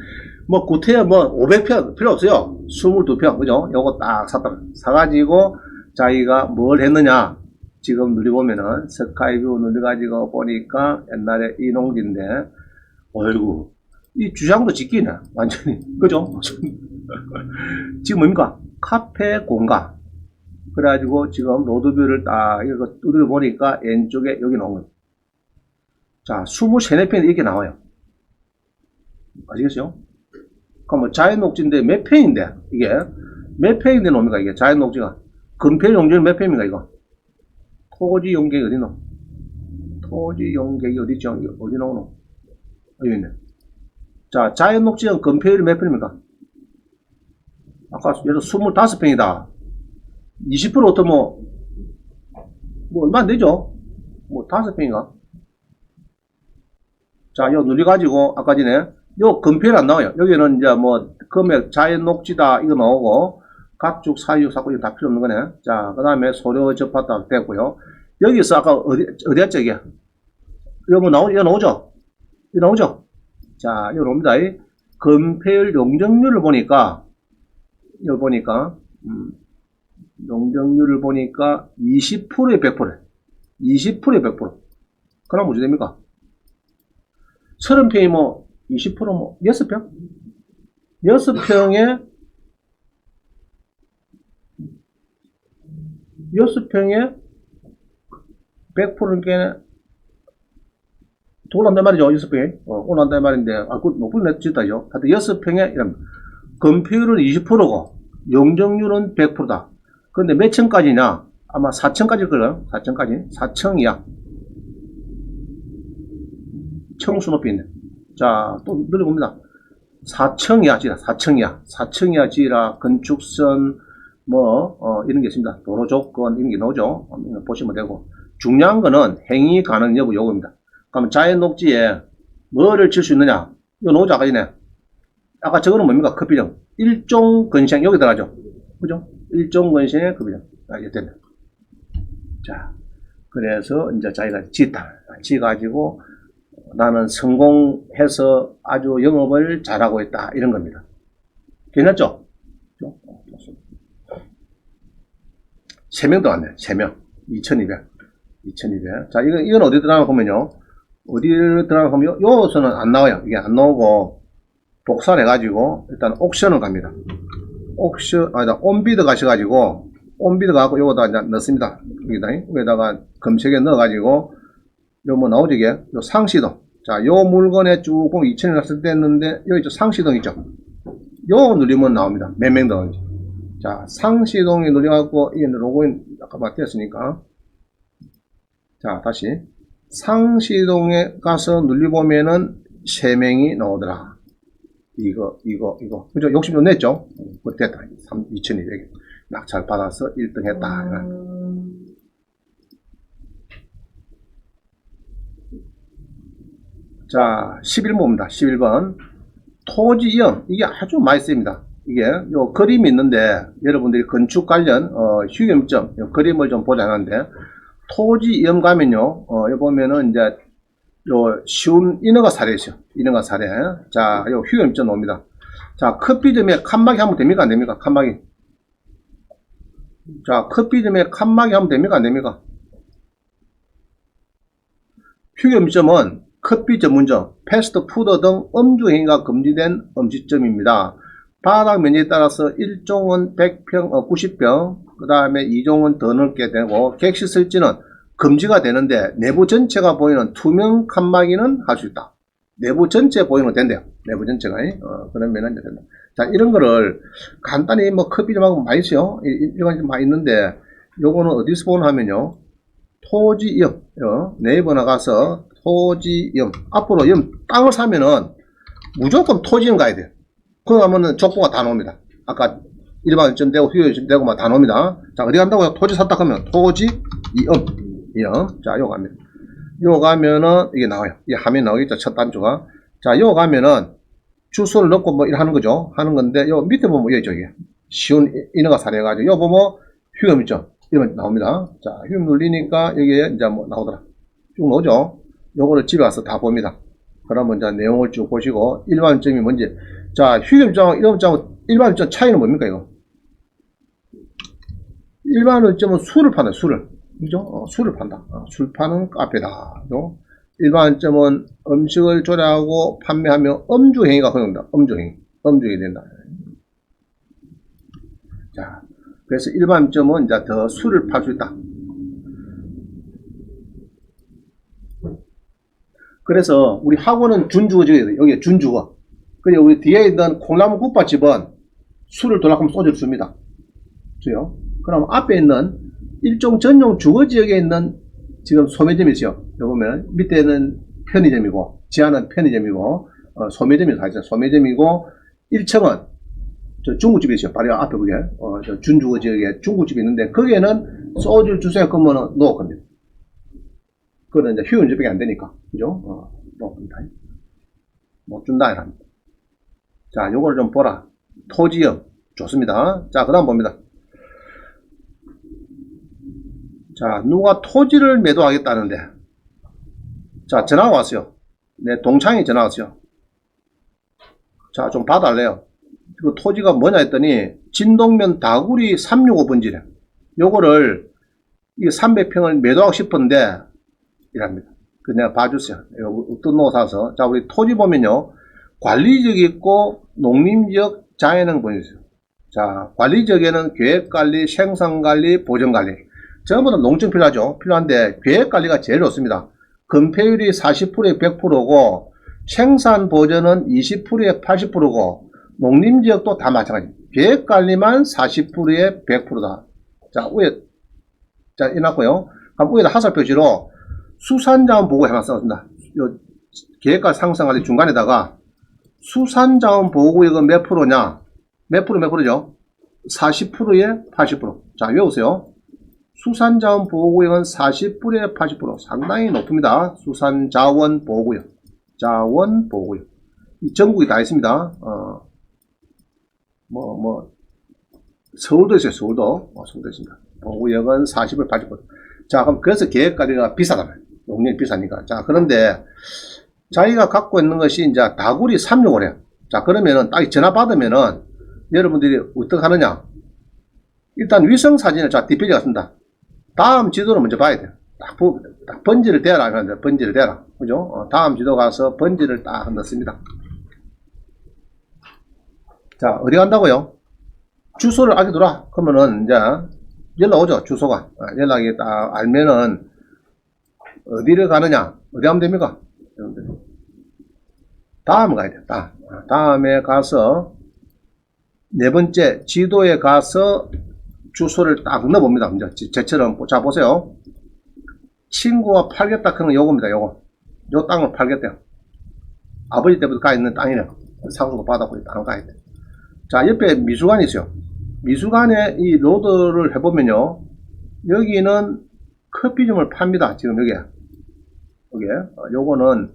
구태여 500평 필요 없어요. 22평, 그죠? 요거 딱 샀다. 사가지고 자기가 뭘 했느냐? 지금 누려보면은 스카이뷰 눌려가지고 보니까 옛날에 이 농지인데, 어이구, 이 주장도 짓기네, 완전히. 그죠? 지금 뭡니까? 카페 공간. 그래가지고 지금 로드뷰를 딱 이거 뚜드려 보니까 왼쪽에 여기 나온 거예요. 자, 23, 4편이 이렇게 나와요. 아시겠어요? 그럼 자연 녹지인데 몇 편인데, 이게? 몇 편인데 놈입니까, 이게? 자연 녹지가. 금편 용지는 몇 편입니까, 이거? 토지 용객이 어디 노? 토지 용객이 어디 있죠? 어디 나오노? 여기 있네. 자, 자연 녹지는 금편이 몇 편입니까? 아까 예를 들어 25편이다. 20% 어떤 뭐 얼마 안 되죠? 뭐 5편인가? 자, 요 누려가지고, 아까 전에, 요 금편이 안 나와요. 여기는 이제 뭐, 금액, 자연 녹지다, 이거 나오고, 각축, 사유, 사고, 이거 다 필요 없는 거네. 자, 그 다음에 소료 접하다 됐고요. 여기서 아까 어디였죠, 이게? 이거 뭐 이거 나오죠? 이거 나오죠? 자, 이거 나옵니다. 금폐율 용적률을 보니까, 이거 보니까, 용적률을 보니까 20%에 100%. 20%에 100%. 그럼 어찌 됩니까? 30평이 뭐, 20% 뭐, 6평? 6평에 100%인 게, 올라온단 말이죠, 6평에. 올라온단 말인데, 그 높은 내 짓다죠. 하여튼 6평에, 이런, 건폐율은 20%고, 용적률은 100%다. 근데 몇 층까지냐? 아마 4층까지일 거예요. 4층까지. 4층이야. 층수 높이 있네. 자, 또 늘려봅니다. 4층이야, 지라. 4층이야. 4층이야, 지라. 건축선, 뭐, 이런 게 있습니다. 도로 조건, 이런 게 나오죠. 보시면 되고. 중요한 거는 행위 가능 여부 요구입니다. 그러면 자연 녹지에 뭐를 칠 수 있느냐? 이거 나오죠, 아까 전에. 아까 저거는 뭡니까? 급비정. 일종 건생, 여기 들어가죠. 그죠? 일종 건생의 급비정. 이게 됩니다. 자, 그래서 이제 자기가 짓다. 지가지고 나는 성공해서 아주 영업을 잘하고 있다. 이런 겁니다. 괜찮죠? 3명 더 왔네. 3명. 2200. 2200. 자, 이건 어디 들어가나 보면요. 어디 들어가나 보면, 요서는 안 나와요. 이게 안 나오고, 복사해가지고, 일단 옥션을 갑니다. 온비드 가셔가지고, 온비드 가고, 요거다 이제 넣습니다. 여기다가 검색에 넣어가지고, 요 뭐 나오지, 이게? 요 상시동. 자, 요 물건에 쭉 보면 2000원 났을 때 했는데, 여기 있죠. 상시동 있죠. 요 누르면 나옵니다. 몇 명 더는지. 자, 상시동에 누려갖고, 이게 로그인 아까 맞췄으니까. 자, 다시. 상시동에 가서 눌려보면은 3명이 나오더라. 이거. 그죠? 욕심 좀 냈죠? 됐다. 2200. 낙찰 받아서 1등 했다. 자, 11번입니다. 11번. 토지이용. 이게 아주 많이 쓰입니다. 이게, 요 그림이 있는데, 여러분들이 건축 관련, 휴gem점, 그림을 좀 보자 하는데, 토지이용 가면요, 여기 보면은 이제, 요 쉬운 인허가 사례 있어요. 인허가 사례. 자, 요 휴gem점 나옵니다. 자, 커피점에 칸막이 하면 됩니까? 안 됩니까? 칸막이. 자, 커피점에 칸막이 하면 됩니까? 안 됩니까? 휴gem점은 커피 전문점, 패스트푸드 등 음주 행위가 금지된 음식점입니다. 바닥 면적에 따라서 1종은 100평, 90평, 그 다음에 2종은 더 넓게 되고, 객실 설치는 금지가 되는데, 내부 전체가 보이는 투명 칸막이는 할 수 있다. 내부 전체 보이는 거 된대요. 내부 전체가. 그러면은 이제 된다. 자, 이런 거를 간단히 뭐 커피 좀 하고 많이 있어요. 이런 거 많이 있는데, 요거는 어디서 보나 하면요. 토지이용, 네이버 나가서 토지이용. 앞으로 땅을 사면은 무조건 토지이용 가야 돼요. 그거 가면은 족보가 다 나옵니다. 아까 일반 일점 되고 휴일 일점 되고 막 다 나옵니다. 자, 어디 간다고요? 토지 샀다 하면 토지이용. 자, 요 가면. 요 가면은 이게 나와요. 이 화면 나오겠죠. 첫 단추가. 자, 요 가면은 주소를 넣고 뭐 이렇게 하는 거죠. 하는 건데, 요 밑에 보면 여기 있죠. 이게. 쉬운 인허가 사례가지고. 요 보면 휴금 있죠. 이러면 나옵니다. 자, 휴금 눌리니까 여기에 이제 뭐 나오더라. 쭉 나오죠. 요거를 집에 와서 다 봅니다. 그러면 이제 내용을 쭉 보시고, 일반점이 뭔지. 자, 휴금장, 일반점 차이는 뭡니까, 이거? 일반점은 수를 파네, 수를. 그죠? 술을 판다. 술 파는 카페다. 그죠? 일반점은 음식을 조리하고 판매하며 음주행위가 허용된다. 음주행위 된다. 자, 그래서 일반점은 이제 더 술을 팔 수 있다. 그래서 우리 학원은 준주거 지어야 돼. 여기 준주거. 그리고 우리 뒤에 있는 콩나물 국밥집은 술을 돌아가면 소주를 줍니다. 그죠? 그럼 앞에 있는 일종 전용 주거 지역에 있는 지금 소매점이 있어요. 여기 보면 밑에는 편의점이고 지하는 편의점이고 소매점이 다 있어요. 소매점이고 1층은 저 중국집이 있어요. 바로 앞에 그게 저 준주거 지역에 중국집이 있는데 거기에는 소주를 주세요. 그러면 놓을 겁니다. 그거는 이제 휴연접객이 안 되니까 그죠? 놓을 겁니다. 못 준다 이랍니다. 자, 요거를 좀 보라. 토지형 좋습니다. 자, 그 다음 봅니다. 자, 누가 토지를 매도하겠다는데, 자, 전화가 왔어요. 내 동창이 전화 왔어요. 자, 좀 봐달래요. 그 토지가 뭐냐 했더니, 진동면 다구리 365번지래. 요거를, 이 300평을 매도하고 싶은데, 이랍니다. 그 내가 봐주세요. 어떤 노 사서. 자, 우리 토지 보면요. 관리지역이 있고, 농림지역, 자연형 보여주세요. 자, 관리지역에는 계획관리, 생산관리, 보전관리. 전부 다 농증 필요하죠. 필요한데 계획관리가 제일 좋습니다. 건폐율이 40%에 100%고 생산 보전은 20%에 80%고 농림지역도 다 마찬가지. 계획관리만 40%에 100%다. 자, 위에 자 해놨고요. 그럼 위에다 하살 표시로 수산자원 보고 해만 써준다. 계획관리 상상관리 중간에다가 수산자원 보호구역은 몇 프로냐? 몇 프로죠? 40%에 80%. 자, 외우세요. 수산자원 보호구역은 40%에 80% 상당히 높습니다. 수산자원 보호구역. 자원 보호구역. 이 전국이 다 있습니다. 서울도 있어요. 서울도 있습니다. 보호구역은 40%, 80%. 자, 그럼 그래서 계획관리가 비싸다. 용량이 비싸니까. 자, 그런데 자기가 갖고 있는 것이 이제 다구리 365래. 자, 그러면은 딱 전화 받으면은 여러분들이 어떻게 하느냐? 일단 위성 사진을 자, 뒷페이지 같습니다. 다음 지도를 먼저 봐야 돼요. 딱 번지를 대라 하는데 번지를 대라. 그죠? 다음 지도 가서 번지를 딱 넣습니다. 자, 어디 간다고요? 주소를 알려두라. 그러면은 이제 연락 오죠. 주소가. 연락이 딱 알면은 어디를 가느냐? 어디 가면 됩니까? 다음 가야 돼요. 다음에 가서 네 번째 지도에 가서 주소를 딱 넣어봅니다. 이제 저처럼 자 보세요. 친구가 팔겠다 그런 요겁니다. 요 땅을 팔겠대요. 아버지 때부터 가 있는 땅이네요. 상수도 받았고 땅을 가야 돼. 자, 옆에 미술관이 있어요. 미술관에 이 로드를 해보면요. 여기는 커피점을 팝니다. 지금 여기에. 요거는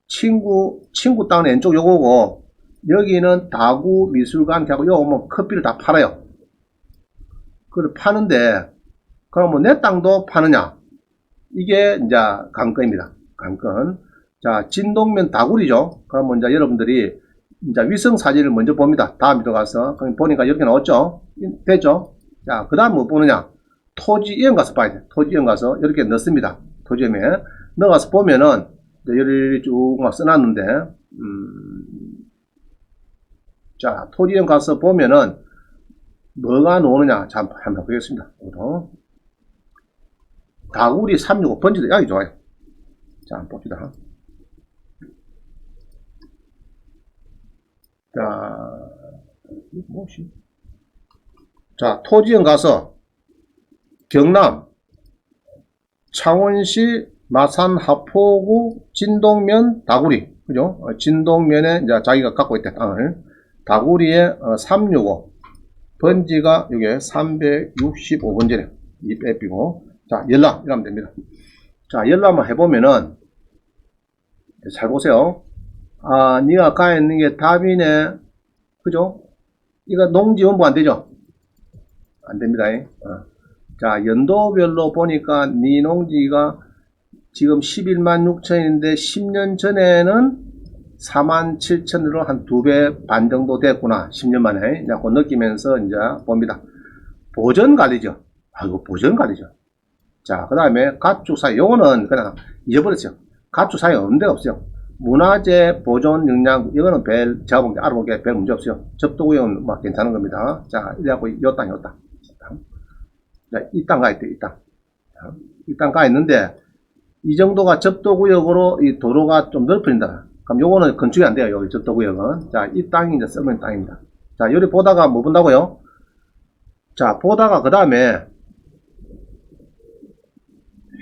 친구 땅 왼쪽 요거고, 여기는 다구 미술관 하고 요거 뭐 커피를 다 팔아요. 그걸 파는데, 그럼 내 땅도 파느냐? 이게 이제 관건입니다. 관건. 자, 진동면 다구리죠. 그러면 이제 여러분들이 이제 위성 사진을 먼저 봅니다. 다음 비도 가서. 그럼 보니까 이렇게 나왔죠? 됐죠? 자, 그 다음 뭐 보느냐? 토지이용 가서 봐야 돼. 토지이용 가서 이렇게 넣습니다. 토지이용에. 넣어가서 보면은, 여기 쭉 막 써놨는데, 자, 토지이용 가서 보면은, 뭐가 나오느냐? 자, 한번 보겠습니다. 다구리 365 번지도 여기 좋아요. 자, 한번 봅시다. 자, 뭐지? 자, 토지형 가서 경남 창원시 마산 하포구 진동면 다구리, 그죠? 진동면에 이제 자기가 갖고 있다 땅을 다구리에 365 번지가 여기 365번지래. 이 빼피고 자, 연락 이러면 됩니다. 자, 연락만 해보면은 잘 보세요. 아, 니가 가 있는 게 답이네. 그죠? 이거 농지원부 안 되죠? 안 됩니다. 자, 연도별로 보니까 니 농지가 지금 11만 6천인데 10년 전에는 4만 7천으로 한 2배 반 정도 됐구나. 10년 만에. 그 느끼면서 이제 봅니다. 보전관리죠. 아, 이거 보전관리죠. 자, 그 다음에 가축사유. 요거는 그냥 잊어버렸어요. 가축사유 없는 데가 없어요. 문화재 보존 역량, 이거는 제가 보기에 알아보기에 별 문제 없어요. 접도구역은 뭐 괜찮은 겁니다. 자, 이래갖고 요 땅, 요 땅. 자, 이 땅 가 있대, 이 땅. 이 땅 가 있는데, 이 정도가 접도구역으로 이 도로가 좀 넓어진다. 그럼 요거는 건축이 안 돼요, 여기 접도구역은. 자, 이 땅이 이제 쓰면 땅입니다. 자, 여기 보다가 뭐 본다고요? 자, 보다가 그 다음에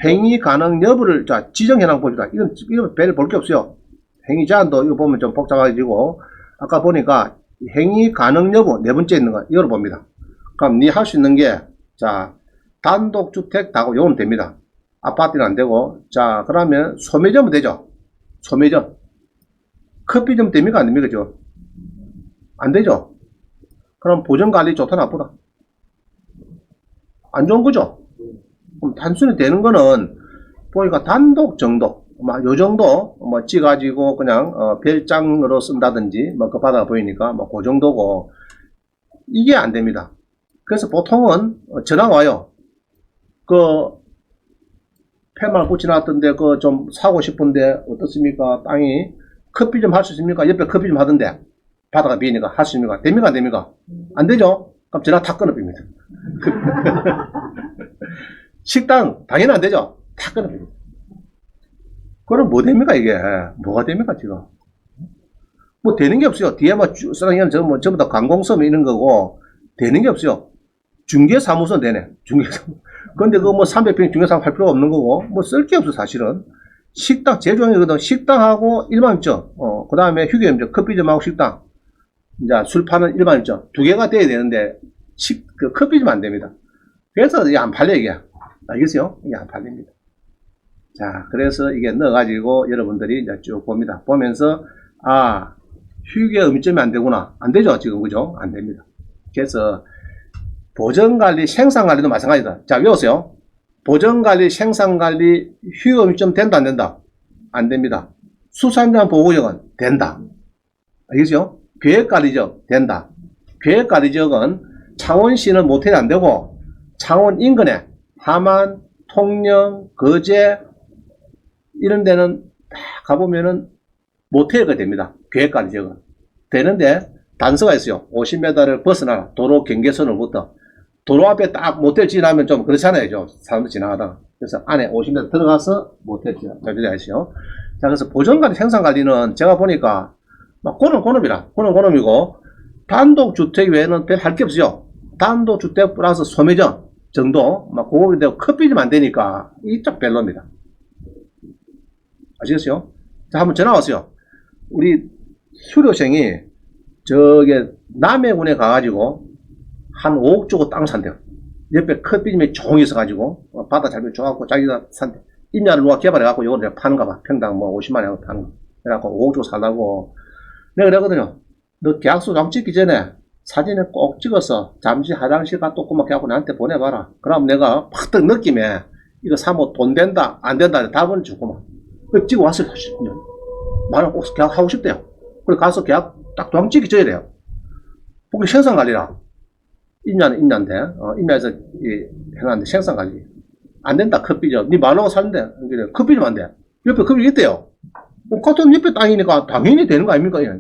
행위 가능 여부를, 자, 지정해놓은 봅니다. 이건 별 볼 게 없어요. 행위 제한도 이거 보면 좀 복잡해지고, 아까 보니까 행위 가능 여부, 네 번째 있는 거, 이걸 봅니다. 그럼 니 할 수 있는 게, 자, 단독주택 다고 요건 됩니다. 아파트는 안 되고, 자, 그러면 소매점은 되죠. 소매점. 커피점 됩니까? 안 됩니까? 저? 안 되죠. 그럼 보전관리 좋다 나쁘다? 안 좋은 거죠. 그럼 단순히 되는 거는 보니까 단독 정도, 요 정도 뭐 찌가지고 그냥 별장으로 쓴다든지 뭐 그 바다가 보이니까 뭐 그 정도고, 이게 안 됩니다. 그래서 보통은 전화가 와요. 그 팻말 붙여놨던데 그 좀 사고 싶은데 어떻습니까? 땅이 커피 좀 할 수 있습니까? 옆에 커피 좀 하던데 바다가 비니까 할 수 있습니까? 됩니까? 안 됩니까? 안 되죠? 그럼 전화 다 끊어버립니다. 식당 당연히 안 되죠? 다 끊어버립니다. 그럼 뭐 됩니까 이게? 뭐가 됩니까 지금? 뭐 되는 게 없어요. 뒤에 뭐 쓰라기는 전부 다 관공서 이런 거고 되는 게 없어요. 중개사무소 되네. 중개사무소. 근데 그거 뭐 300평 중개사무 할 필요가 없는 거고 뭐 쓸 게 없어 사실은. 식당 제일 중요한 거거든. 식당하고 일반점, 그 다음에 휴게점, 커피점하고 식당, 이제 술 파는 일반점 두 개가 돼야 되는데 그 커피점 안 됩니다. 그래서 이게 안 팔려 이게. 알겠어요? 이게 안 팔립니다. 자, 그래서 이게 넣어가지고 여러분들이 이제 쭉 봅니다. 보면서 아, 휴게 음식점이 안 되구나. 안 되죠 지금, 그죠? 안 됩니다. 그래서 보전관리, 생산관리도 마찬가지다. 자, 외우세요. 보전관리, 생산관리, 휴게음식점 된다 안 된다? 안 됩니다. 수산장 보호역은 된다. 알겠죠? 계획관리지역 된다. 계획관리지역은 창원시는 모텔이 안 되고 창원 인근에 함안, 통영, 거제 이런 데는 다 가보면은 모텔가 됩니다. 계획관리지역은 되는데 단서가 있어요. 50m를 벗어나라. 도로 경계선으로부터. 도로 앞에 딱 모텔 지나면 좀 그렇잖아요. 좀 사람들 지나가다가. 그래서 안에 50m 들어가서 모텔 지나. 잘 들어가시죠. 자, 그래서 보전관리, 생산관리는 제가 보니까 막 고놈이라. 고놈이고, 단독주택 외에는 별 할 게 없어요. 단독주택 플러스 소매점 정도, 막 그거 되고 커피점 안 되니까 이쪽 별로입니다. 아시겠어요? 자, 한번 전화 왔어요. 우리 수료생이 저게 남해군에 가가지고 한 5억 주고 땅 산대요. 옆에 커피점이 종이 있어가지고 바다 잘 줘갖고 자기가 산대. 임야를 누가 개발해갖고 이걸 내가 파는가 봐. 평당 뭐 50만 원 파는 거. 그래갖고 5억 주고 살라고. 내가 그러거든요. 너 계약서 좀 찍기 전에 사진을 꼭 찍어서 잠시 화장실 갔다 오고 막 해갖고 나한테 보내봐라. 그럼 내가 팍 느낌에 이거 사면 돈 된다 안 된다 답은 주고만. 그 찍어 왔어요. 말을 꼭 계약하고 싶대요. 그래 가서 계약 딱 도장 찍기 줘야 돼요. 거기 생산관리라. 임야는 임야인데, 임야에서 해놨는데 생산관리. 안 된다, 커피점. 니 말로 사는데, 커피점 안 돼. 옆에 커피점 있대요. 같은 옆에 땅이니까 당연히 되는 거 아닙니까? 야,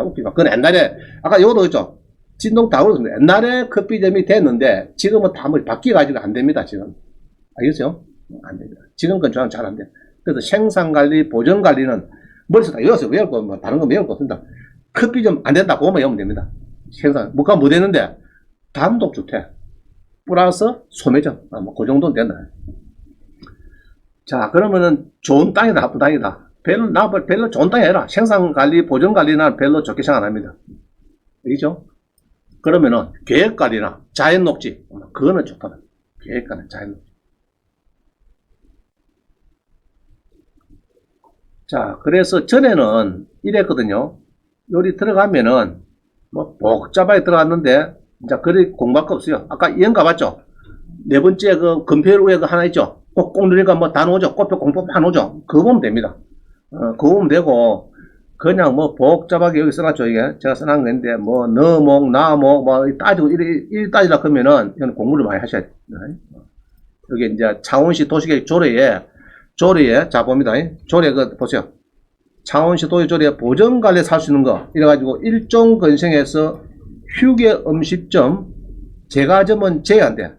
웃기다. 그건 옛날에, 아까 요것도 있죠. 진동 다 그러던데. 옛날에 커피점이 됐는데, 지금은 다 뭐 바뀌어가지고 안 됩니다, 지금. 알겠어요? 안 됩니다. 지금 건 저는 잘 안 돼. 그래서 생산관리, 보전관리는 머릿속에 다 외웠어요. 외울 거, 뭐, 다른 거 외울 거 없습니다. 커피점 안 된다, 그거만 외우면 됩니다. 생산, 뭐가 뭐 되는데, 단독주택, 플러스 소매점, 뭐, 그 정도는 된다. 자, 그러면은 좋은 땅이다, 나쁜 땅이다. 별로 좋은 땅이 아니라 생산관리, 보전관리는 별로 좋게 생각 안 합니다. 알겠죠? 그러면은 계획관리나 자연녹지, 그거는 좋다. 계획관리, 자연녹지. 자, 그래서 전에는 이랬거든요. 여기 들어가면은, 뭐, 복잡하게 들어갔는데, 이제 그리 공부할 거 없어요. 아까 이형 가봤죠? 네 번째 그 금별 위에 그 하나 있죠? 꼭 누르니까 뭐 다 나오죠? 꽃표 공법 다 나오죠? 그거 보면 됩니다. 그거 보면 되고, 그냥 뭐 복잡하게 여기 써놨죠, 이게. 제가 써놓은 건데, 뭐, 너목, 나목, 뭐, 따지고, 일 따지라 그러면은, 이건 공부를 많이 하셔야 돼요. 여기 이제 창원시 도시계획 조례에, 자, 봅니다. 조례, 보세요. 창원시 도시 조례에 보전관리에서 할 수 있는 거. 이래가지고, 일종 건생에서 휴게 음식점, 제과점은 제외한대.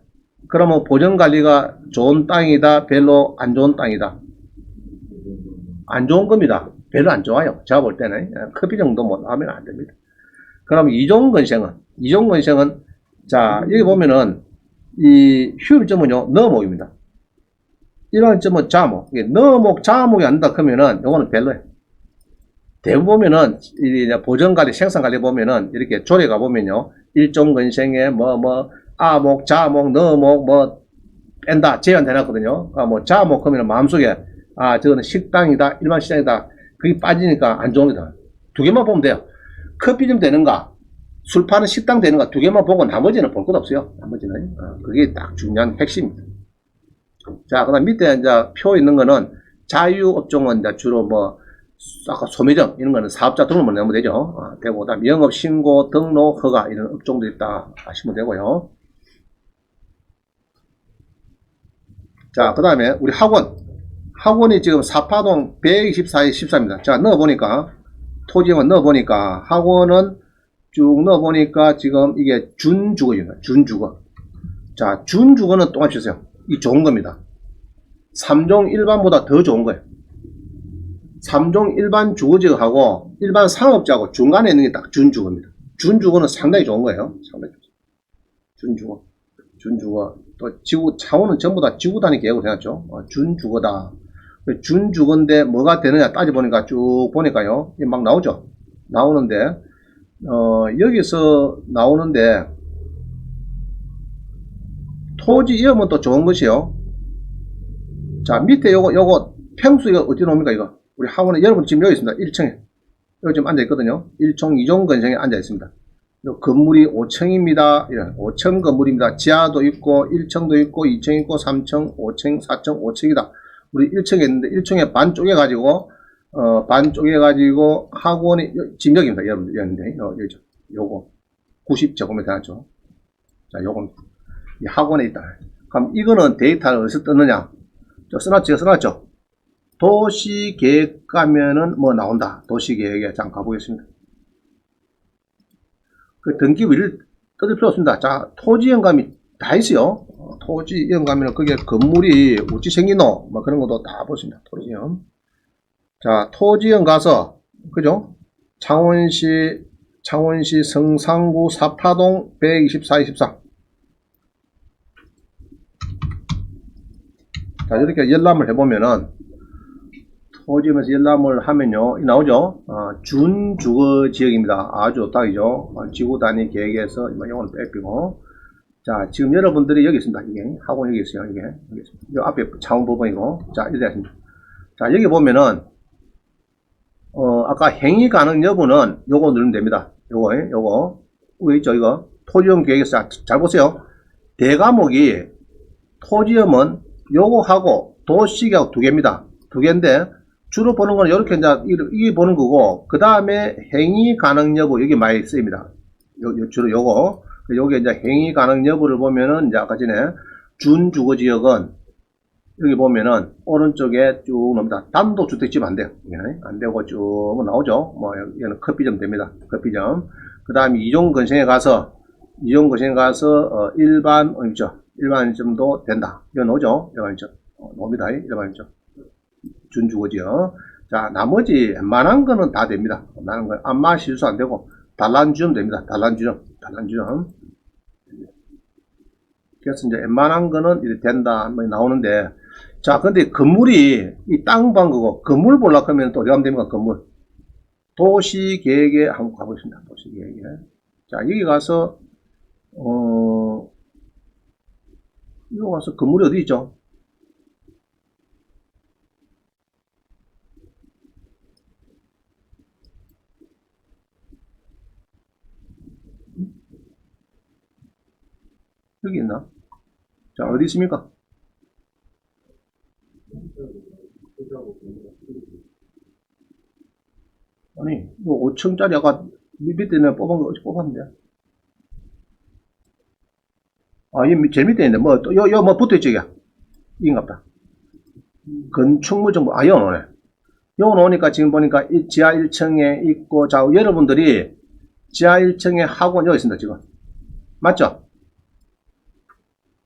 그러면 보전관리가 좋은 땅이다, 별로 안 좋은 땅이다. 안 좋은 겁니다. 별로 안 좋아요. 제가 볼 때는. 커피 정도 못 하면 안 됩니다. 그럼 이종건생은, 자, 여기 보면은, 이 휴일점은요, 너목입니다. 이런 점은 자목. 너목, 자목이 안 된다 그러면은, 요거는 별로예요. 대부분 보면은, 보전관리, 생산관리 보면은, 이렇게 조례가 보면요, 일종건생에 아목, 자목, 너목, 뺀다, 제한해놨거든요. 자목 하면 마음속에, 저거는 식당이다, 일반 시장이다. 그게 빠지니까 안 좋은 거다. 두 개만 보면 돼요. 커피점 되는가, 술 파는 식당 되는가, 두 개만 보고 나머지는 볼 것 없어요. 나머지는. 그게 딱 중요한 핵심입니다. 자, 그 다음 밑에 이제 표 있는 거는 자유업종은 이제 주로 아까 소매점, 이런 거는 사업자 등록만 내면 되죠. 되고, 그 다음 영업, 신고, 등록, 허가, 이런 업종도 있다 하시면 되고요. 자, 그 다음에 우리 학원이 지금 사파동 124에 14입니다. 자, 넣어보니까, 토지만 넣어보니까, 학원은 쭉 넣어보니까 지금 이게 준주거입니다. 준주거. 자, 준주거는 또 맞추세요. 이 좋은 겁니다. 3종 일반보다 더 좋은 거예요. 3종 일반 주거지역하고 일반 상업지하고 중간에 있는 게 딱 준주거입니다. 준주거는 상당히 좋은 거예요. 상당히 좋죠. 준주거. 또 지구, 창원은 전부 다 지구 단위 계획으로 해놨죠. 준주거다. 준주거인데 뭐가 되느냐 따져보니까 쭉 보니까요. 막 나오죠. 나오는데, 여기서 나오는데, 토지 이름은 또 좋은 것이요. 자, 밑에 요거 평수 이거 어디 나옵니까, 이거? 우리 학원에 여러분 지금 여기 있습니다. 1층에. 여기 지금 앉아있거든요. 1총 2종 건생에 앉아있습니다. 요 건물이 5층입니다. 이런 5층 건물입니다. 지하도 있고, 1층도 있고, 2층 있고, 3층, 5층, 4층, 5층이다. 우리 1층에 있는데, 1층에 반 쪼개가지고, 학원이, 지금 여기입니다. 여러분들, 여기인데, 여기죠. 요거. 90제곱미터 되죠. 자, 요건, 이 학원에 있다. 그럼 이거는 데이터를 어디서 떴느냐? 써놨죠? 도시계획 가면은 나온다. 도시계획에 잠깐 가보겠습니다. 그 등기부를 뜯을 필요 없습니다. 자, 토지연감이 다 있어요. 토지연감에는 그게 건물이 어찌 생기노? 그런 것도 다 보십니다. 토지연. 자, 토지연 가서, 그죠? 창원시 성산구 사파동 124, 24. 자, 이렇게 열람을 해보면은, 토지면서 열람을 하면요, 나오죠? 준주거 지역입니다. 아주 딱이죠. 지구 단위 계획에서, 이거는 빼고. 자, 지금 여러분들이 여기 있습니다. 이게, 학원 여기 있어요. 이게. 여기 있습니다. 요 앞에 창원 부분이고. 자, 이렇게 있습니다. 자, 여기 보면은, 아까 행위 가능 여부는 요거 누르면 됩니다. 요거. 위에 있죠, 이거. 토지연 계획에서, 잘 보세요. 대과목이, 토지연은 요거하고 도시계획 두 개입니다. 두 개인데, 주로 보는 건 이렇게 이게 보는 거고, 그 다음에 행위 가능 여부, 여기 많이 쓰입니다. 주로 요거. 여기 이제 행위 가능 여부를 보면은, 이제 아까 전에 준주거지역은, 여기 보면은, 오른쪽에 쭉 나옵니다. 단독주택집 안 돼요. 안 되고 쭉 나오죠. 여기는 커피점 됩니다. 커피점. 그 다음에 이종건생에 가서, 일반점도 된다. 이거 나오죠? 일반점. 나옵니다. 일반점. 준주거지요. 자, 나머지 웬만한 거는 다 됩니다. 웬만한 거 안마 실수 안 되고 단란주점 됩니다. 단란주점. 그래서 이제 웬만한 거는 이렇게 된다 나오는데, 자, 근데 건물이 이 땅 반 거고 건물 보려고 하면 또 어디 가면 됩니까? 건물. 도시계획에 한번 가보겠습니다. 도시계획에. 자, 여기 가서 이거 가서 건물이 어디 있죠? 여기 있나? 자, 어디 있습니까? 아니, 이거 5층짜리 아까 밑에 내가 뽑은 거 어디 뽑았는데? 이 제일 밑에 있네. 또, 요 붙어있죠, 이게. 이건갑다. 건축물 정보, 아, 여기 오네. 여기 오니까 지금 보니까 이 지하 1층에 있고, 자, 여러분들이 지하 1층에 학원 여기 있습니다, 지금. 맞죠?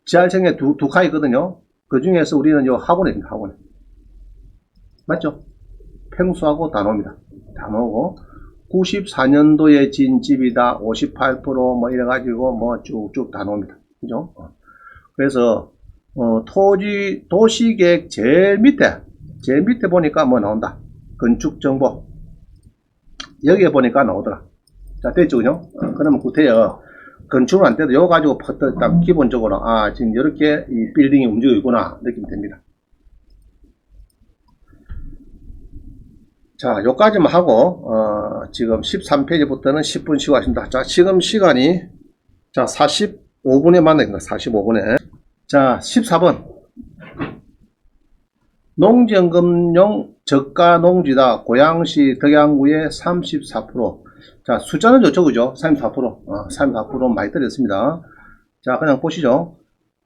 지하 1층에 두 칸 있거든요. 그 중에서 우리는 요 학원에 있습니다, 학원에. 맞죠? 팽수하고 단호입니다. 단호고, 94년도에 진 집이다, 58%뭐 이래가지고 뭐 쭉쭉 단호입니다. 그죠? 그래서, 도시계획 제일 밑에 보니까 뭐 나온다. 건축정보. 여기에 보니까 나오더라. 자, 됐죠, 그죠? 그러면 구태여. 건축을 안 돼도 이거 가지고 일단 기본적으로, 아, 지금 이렇게 이 빌딩이 움직이고 있구나. 느끼면 됩니다. 자, 요까지만 하고, 지금 13페이지부터는 10분 쉬고 하십니다. 자, 지금 시간이, 자, 45분에 만나니까 45분에. 자, 14번. 농지연금용 저가 농지다. 고양시 덕양구의 34%. 자, 숫자는 좋죠, 그죠? 34%. 34% 많이 떨어졌습니다. 자, 그냥 보시죠.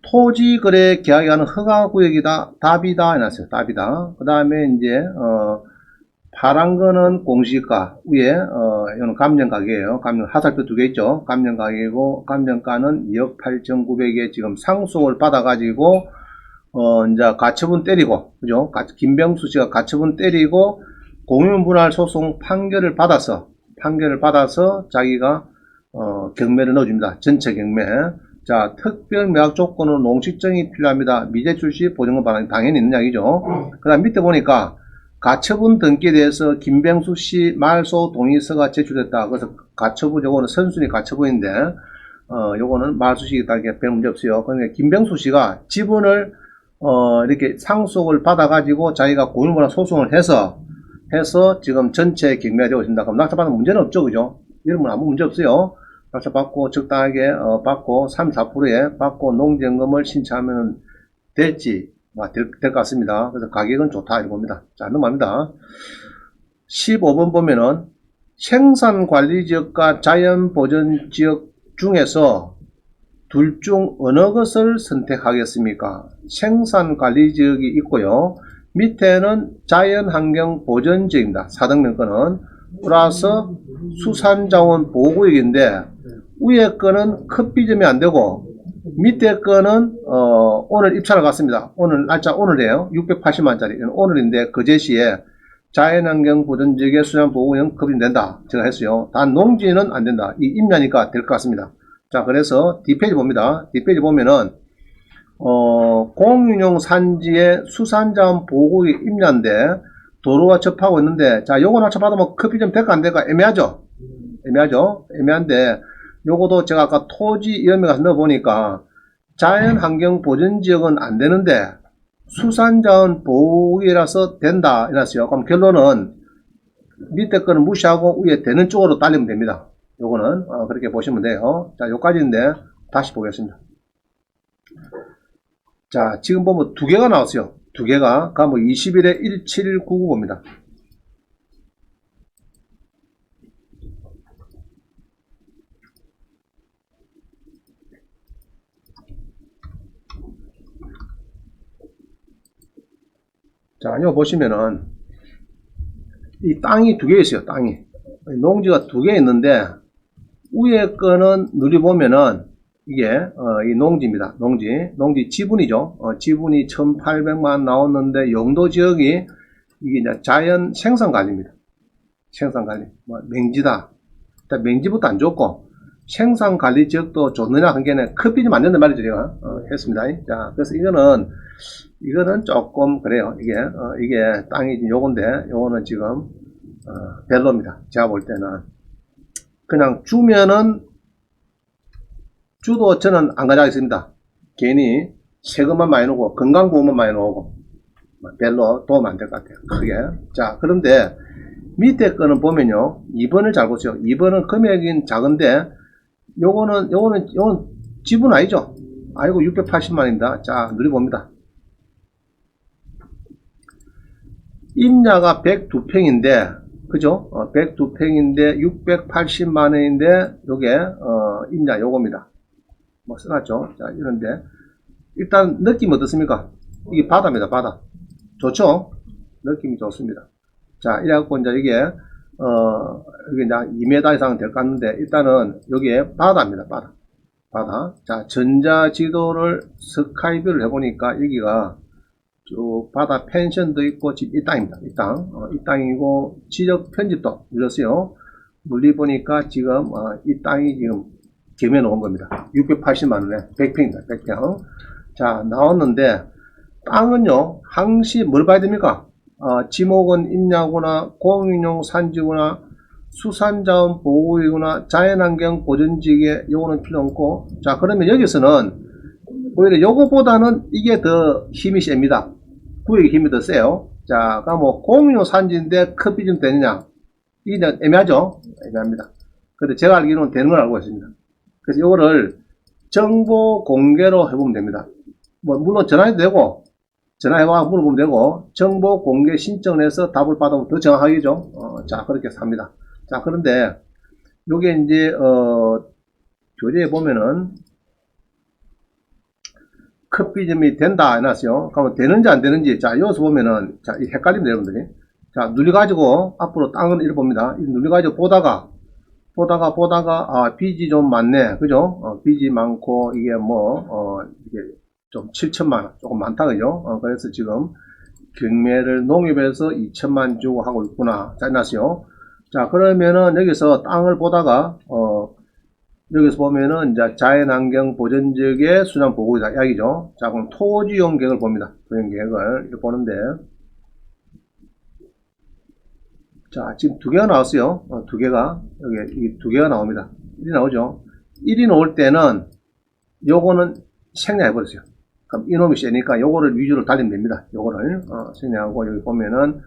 토지거래 계약이 하는 허가구역이다. 답이다. 해놨어요. 답이다. 그 다음에 이제, 파란 거는 공시가, 위에, 이거는 감정가격이에요. 하살표 두 개 있죠. 감정가격이고, 감정가는 2억 8,900에 지금 상속을 받아가지고, 이제 가처분 때리고, 그죠? 김병수 씨가 가처분 때리고, 공유분할 소송 판결을 받아서 자기가, 경매를 넣어줍니다. 전체 경매. 자, 특별 매각 조건은 농식증이 필요합니다. 미제출 시 보증금 반환이 당연히 있는 이야기죠. 그 다음 밑에 보니까, 가처분 등기에 대해서 김병수 씨 말소 동의서가 제출됐다. 그래서 가처분, 요거는 선순위 가처분인데, 요거는 말소식이 따르게 별 문제 없어요. 그러니까 김병수 씨가 지분을, 이렇게 상속을 받아가지고 자기가 고유물화 소송을 해서 지금 전체 경매가 되고 있습니다. 그럼 낙찰받는 문제는 없죠. 그죠? 이러면 아무 문제 없어요. 낙찰받고 적당하게, 받고 34%에 받고 농지연금을 신청하면 될지, 될 것 같습니다. 그래서 가격은 좋다 이렇게 봅니다. 자, 넘어갑니다. 15번 보면은 생산관리지역과 자연보전지역 중에서 둘 중 어느 것을 선택하겠습니까? 생산관리지역이 있고요. 밑에는 자연환경보전지역입니다. 4등면 거는 플러스 수산자원 보호구역인데 위에 거는 커피점이 안되고 밑에 거는 오늘 입찰을 갔습니다. 오늘 날짜 오늘이에요. 680만짜리 오늘인데 그 제시에 자연환경 보전지역의 수산보호구역 급인된다. 제가 했어요. 단 농지는 안된다. 이 임야니까 될 것 같습니다. 자, 그래서 뒷페이지 봅니다. 뒷페이지 보면은 공유용 산지의 수산자원 보호구역 임야인데 도로와 접하고 있는데, 자, 요거 낙찰받으면 커피점 될까 안 될까 애매하죠. 애매한데 요거도 제가 아까 토지 위험에 가서 넣어보니까 자연환경 보전지역은 안 되는데 수산자원 보호구역이라서 된다 이랬어요. 그럼 결론은 밑에 거는 무시하고 위에 되는 쪽으로 달리면 됩니다. 요거는 그렇게 보시면 돼요. 자, 요까지인데 다시 보겠습니다. 자, 지금 보면 두 개가 나왔어요. 두 개가 가면 21에 1799 봅니다. 자, 이거 보시면은 이 땅이 두 개 있어요. 땅이 농지가 두 개 있는데 위에 거는 누리보면은 이게 이 농지입니다. 농지 지분이죠. 지분이 1800만 나왔는데 용도지역이 이게 이제 자연 생산관리입니다. 생산관리 뭐 맹지다. 맹지부터 안 좋고 생산관리 지역도 좋느냐 한 개는 커피좀 안 된단 말이죠. 제가 했습니다. 자, 그래서 이거는 조금 그래요. 이게 땅이 요건데 요거는 지금 별로입니다. 제가 볼 때는 그냥 주면은 주도 저는 안 가져가겠습니다. 괜히 세금만 많이 나오고 건강보험만 많이 나오고 별로 도움 안 될 것 같아요. 크게. 자, 그런데 밑에 거는 보면요. 2번을 잘 보세요. 2번은 금액이 작은데 요거는 지분 아니죠? 아이고 680만입니다. 자, 누리봅니다. 임야가 102평인데 그죠? 102평인데 680만원인데 요게 임야 요겁니다. 뭐 써놨죠. 자, 이런데 일단 느낌 어떻습니까? 이게 바다입니다. 바다. 좋죠? 느낌이 좋습니다. 자, 이래갖고 이제 이게 이게 이제 2m 이상 될 것 같는데, 일단은 여기에 바다입니다. 바다. 바다. 자, 전자지도를 스카이뷰를 해보니까 여기가 쭉 바다 펜션도 있고, 집 이 땅입니다. 이 땅. 이 땅이고, 지적 편집도 눌렀어요. 물리 보니까 지금, 이 땅이 지금 gem에 놓은 겁니다. 680만원에 100평입니다. 100평. 자, 나왔는데, 땅은요, 항시 뭘 봐야 됩니까? 지목은 있냐거나, 공인용 산지구나, 수산자원 보호구역이구나, 자연환경 보전지역에 요거는 필요 없고, 자, 그러면 여기서는 오히려 요거보다는 이게 더 힘이 셉니다. 구역의 힘이 더 세요. 자, 그럼 뭐 공인용 산지인데 커피 좀 되느냐? 이게 애매하죠? 애매합니다. 근데 제가 알기로는 되는 걸 알고 있습니다. 그래서 요거를 정보 공개로 해보면 됩니다. 뭐 물론 전화해도 되고, 전화해와 물어보면 되고, 정보 공개 신청을 해서 답을 받으면 더 정확하겠죠? 자, 그렇게 해서 합니다. 자, 그런데, 요게 이제, 교재에 보면은, 커피점이 된다, 해놨어요. 그러면 되는지 안 되는지, 자, 여기서 보면은, 자, 이 헷갈립니다, 여러분들이. 자, 눌려가지고, 앞으로 땅은 이렇게 봅니다. 눌려가지고 보다가, 빚이 좀 많네. 그죠? 빚이 많고, 이게 뭐, 이게 좀 7천만원, 조금 많다, 그죠? 그래서 지금, 경매를 농협에서 2천만 주고 하고 있구나. 자, 해놨어요. 자, 그러면은 여기서 땅을 보다가, 여기서 보면은 이제 자연환경 보전지역의 수량 보고이다. 이야기죠. 자, 그럼 토지용 계획을 봅니다. 토지용 계획을 이렇게 보는데, 자, 지금 두 개가 나왔어요. 두 개가, 여기 두 개가 나옵니다. 1이 나오죠. 1이 나올 때는, 요거는 생략해버렸어요. 그럼 이놈이 세니까 요거를 위주로 달리면 됩니다. 요거를, 생략하고 여기 보면은,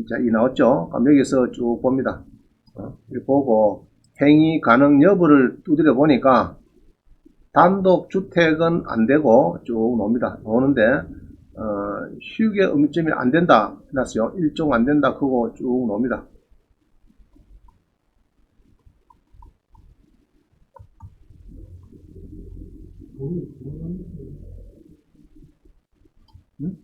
자, 이 나왔죠. 그럼 여기서 쭉 봅니다. 이렇게 보고, 행위 가능 여부를 두드려 보니까, 단독 주택은 안 되고, 쭉 나옵니다. 나오는데, 휴게 음점이 안 된다. 해놨어요. 일종 안 된다. 그거 쭉 나옵니다. 응?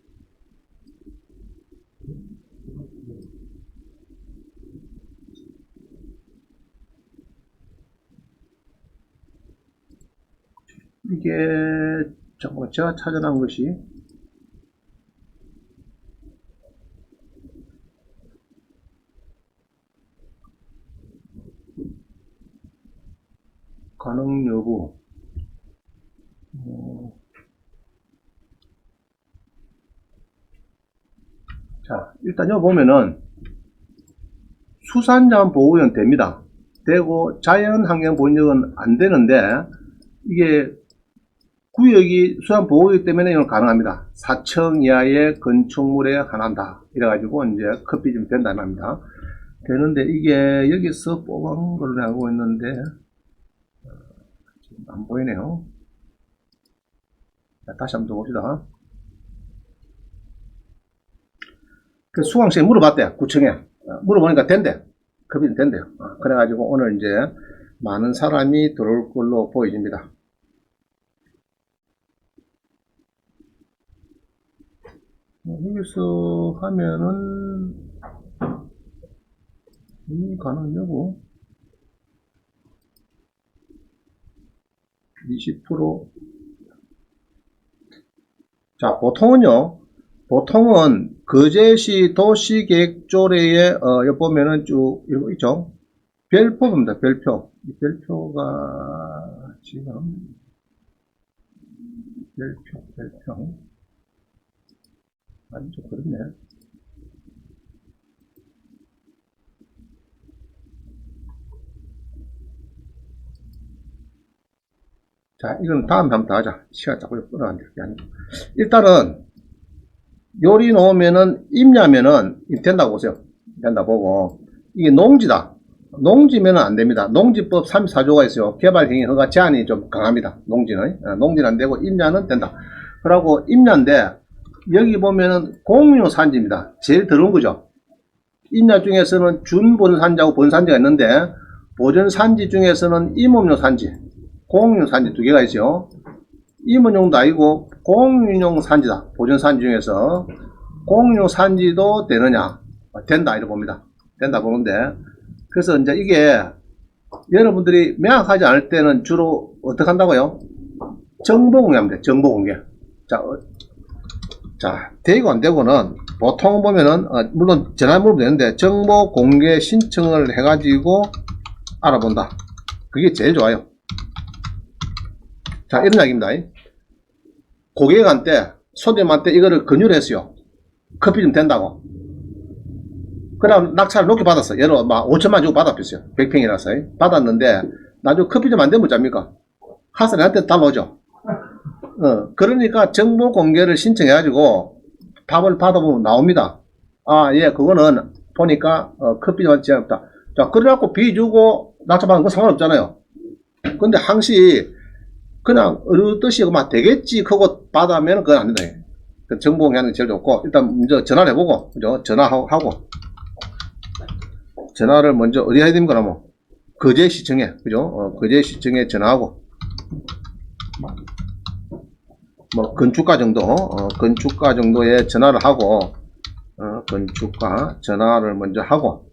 이게, 잠깐만, 제가 찾아낸 것이, 가능 여부. 자, 일단 여기 보면은, 수산자원 보호구역은 됩니다. 되고, 자연환경 보호구역은 안 되는데, 이게, 구역이 수산보호구역 때문에 이건 가능합니다. 4층 이하의 건축물에 한한다. 이래가지고, 이제, 커피 좀 된다, 말입니다. 되는데, 이게, 여기서 뽑은 걸로 알고 있는데, 지금 안 보이네요. 자, 다시 한번 더 봅시다. 그 수강시에 물어봤대요. 구청에. 물어보니까 된대. 커피는 된대요. 그래가지고 오늘 이제 많은 사람이 들어올 걸로 보여집니다. 여기서 하면은 가능 여부 20%. 자, 보통은 거제시 도시계획조례에 여기 보면은 쭉 이거 있죠. 별표입니다. 별표. 이 별표가 지금 별표 아니 좀 그렇네. 자, 이건 다음에 한번 더 하자. 시간 자꾸 끌어간다. 일단은 요리 놓으면은 임야면은 된다고 보세요. 된다 보고 이게 농지다. 농지면은 안 됩니다. 농지법 34조가 있어요. 개발행위 허가 제한이 좀 강합니다. 농지는 농지는 안 되고 임야는 된다. 그러고 임야인데 여기 보면은 공유용 산지입니다. 제일 더러운 거죠. 임야 중에서는 준본산지하고 본산지가 있는데 보전산지 중에서는 임업용 산지, 공유용 산지 두 개가 있죠. 임원용도 아니고 공인용 산지다. 보존산지 중에서 공인용 산지도 되느냐? 된다 이렇게 봅니다. 된다 보는데, 그래서 이제 이게 여러분들이 명확하지 않을 때는 주로 어떻게 한다고요? 정보 공개하면 돼. 정보 공개. 자, 되고 안 되고는 보통 보면은 물론 전화 물으면 되는데 정보 공개 신청을 해가지고 알아본다. 그게 제일 좋아요. 자, 이런 이야기입니다. 고객한테 손님한테 이거를 권유를 했어요. 커피 좀 된다고. 그럼 낙찰을 높게 받았어. 예를 들어 막 5천만 주고 받았어요. 100평이라서 받았는데 나중에 커피 좀 안 되면 어쩝니까? 하선한테 달라오죠. 그러니까 정보 공개를 신청해가지고 답을 받아보면 나옵니다. 아, 예, 그거는 보니까 커피 좀 제한 없다. 자, 그래갖고 비 주고 낙찰받는 건 상관없잖아요. 근데 항시 그냥 어르듯이 막 되겠지 그거 받으면 그건 안 된다. 그 정보 공개하는 게 제일 좋고, 일단 먼저 전화를 해보고, 그죠? 전화하고 전화를 먼저 어디 해야 됩니까? 뭐 거제시청에, 그죠? 거제시청에 전화하고, 뭐 건축가 정도, 건축가 정도에 전화를 하고, 건축가 전화를 먼저 하고,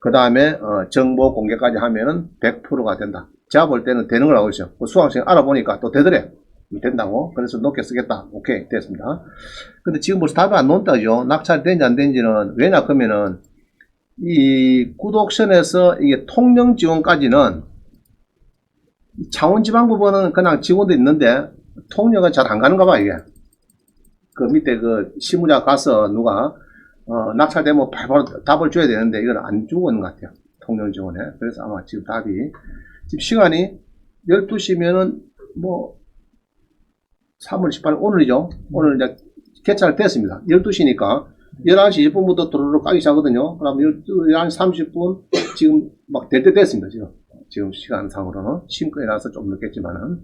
그 다음에 정보 공개까지 하면은 100%가 된다. 제가 볼 때는 되는 걸 알고 있어요. 수강생 알아보니까 또 되더래. 된다고. 그래서 높게 쓰겠다. 오케이, 됐습니다. 근데 지금 벌써 답이 안 나온다죠. 낙찰 된지 안 된지는. 왜냐 그러면은 이 구독선에서 이게 통령 지원까지는 창원지방법원은 그냥 지원도 있는데 통령은 잘 안 가는가 봐. 이게 그 밑에 그 실무자 가서 누가 낙찰되면 바로 답을 줘야 되는데 이걸 안 주고 있는 것 같아요. 통령 지원에. 그래서 아마 지금 답이 지금 시간이 12시면은 뭐 3월 18일 오늘이죠. 오늘 이제 개찰 됐습니다. 12시니까 11시 1분부터 도로로 까기 시작하거든요. 그럼 11시 30분 지금 막 될 때 됐습니다. 지금 시간상으로는 심거에 나서 좀 늦겠지만은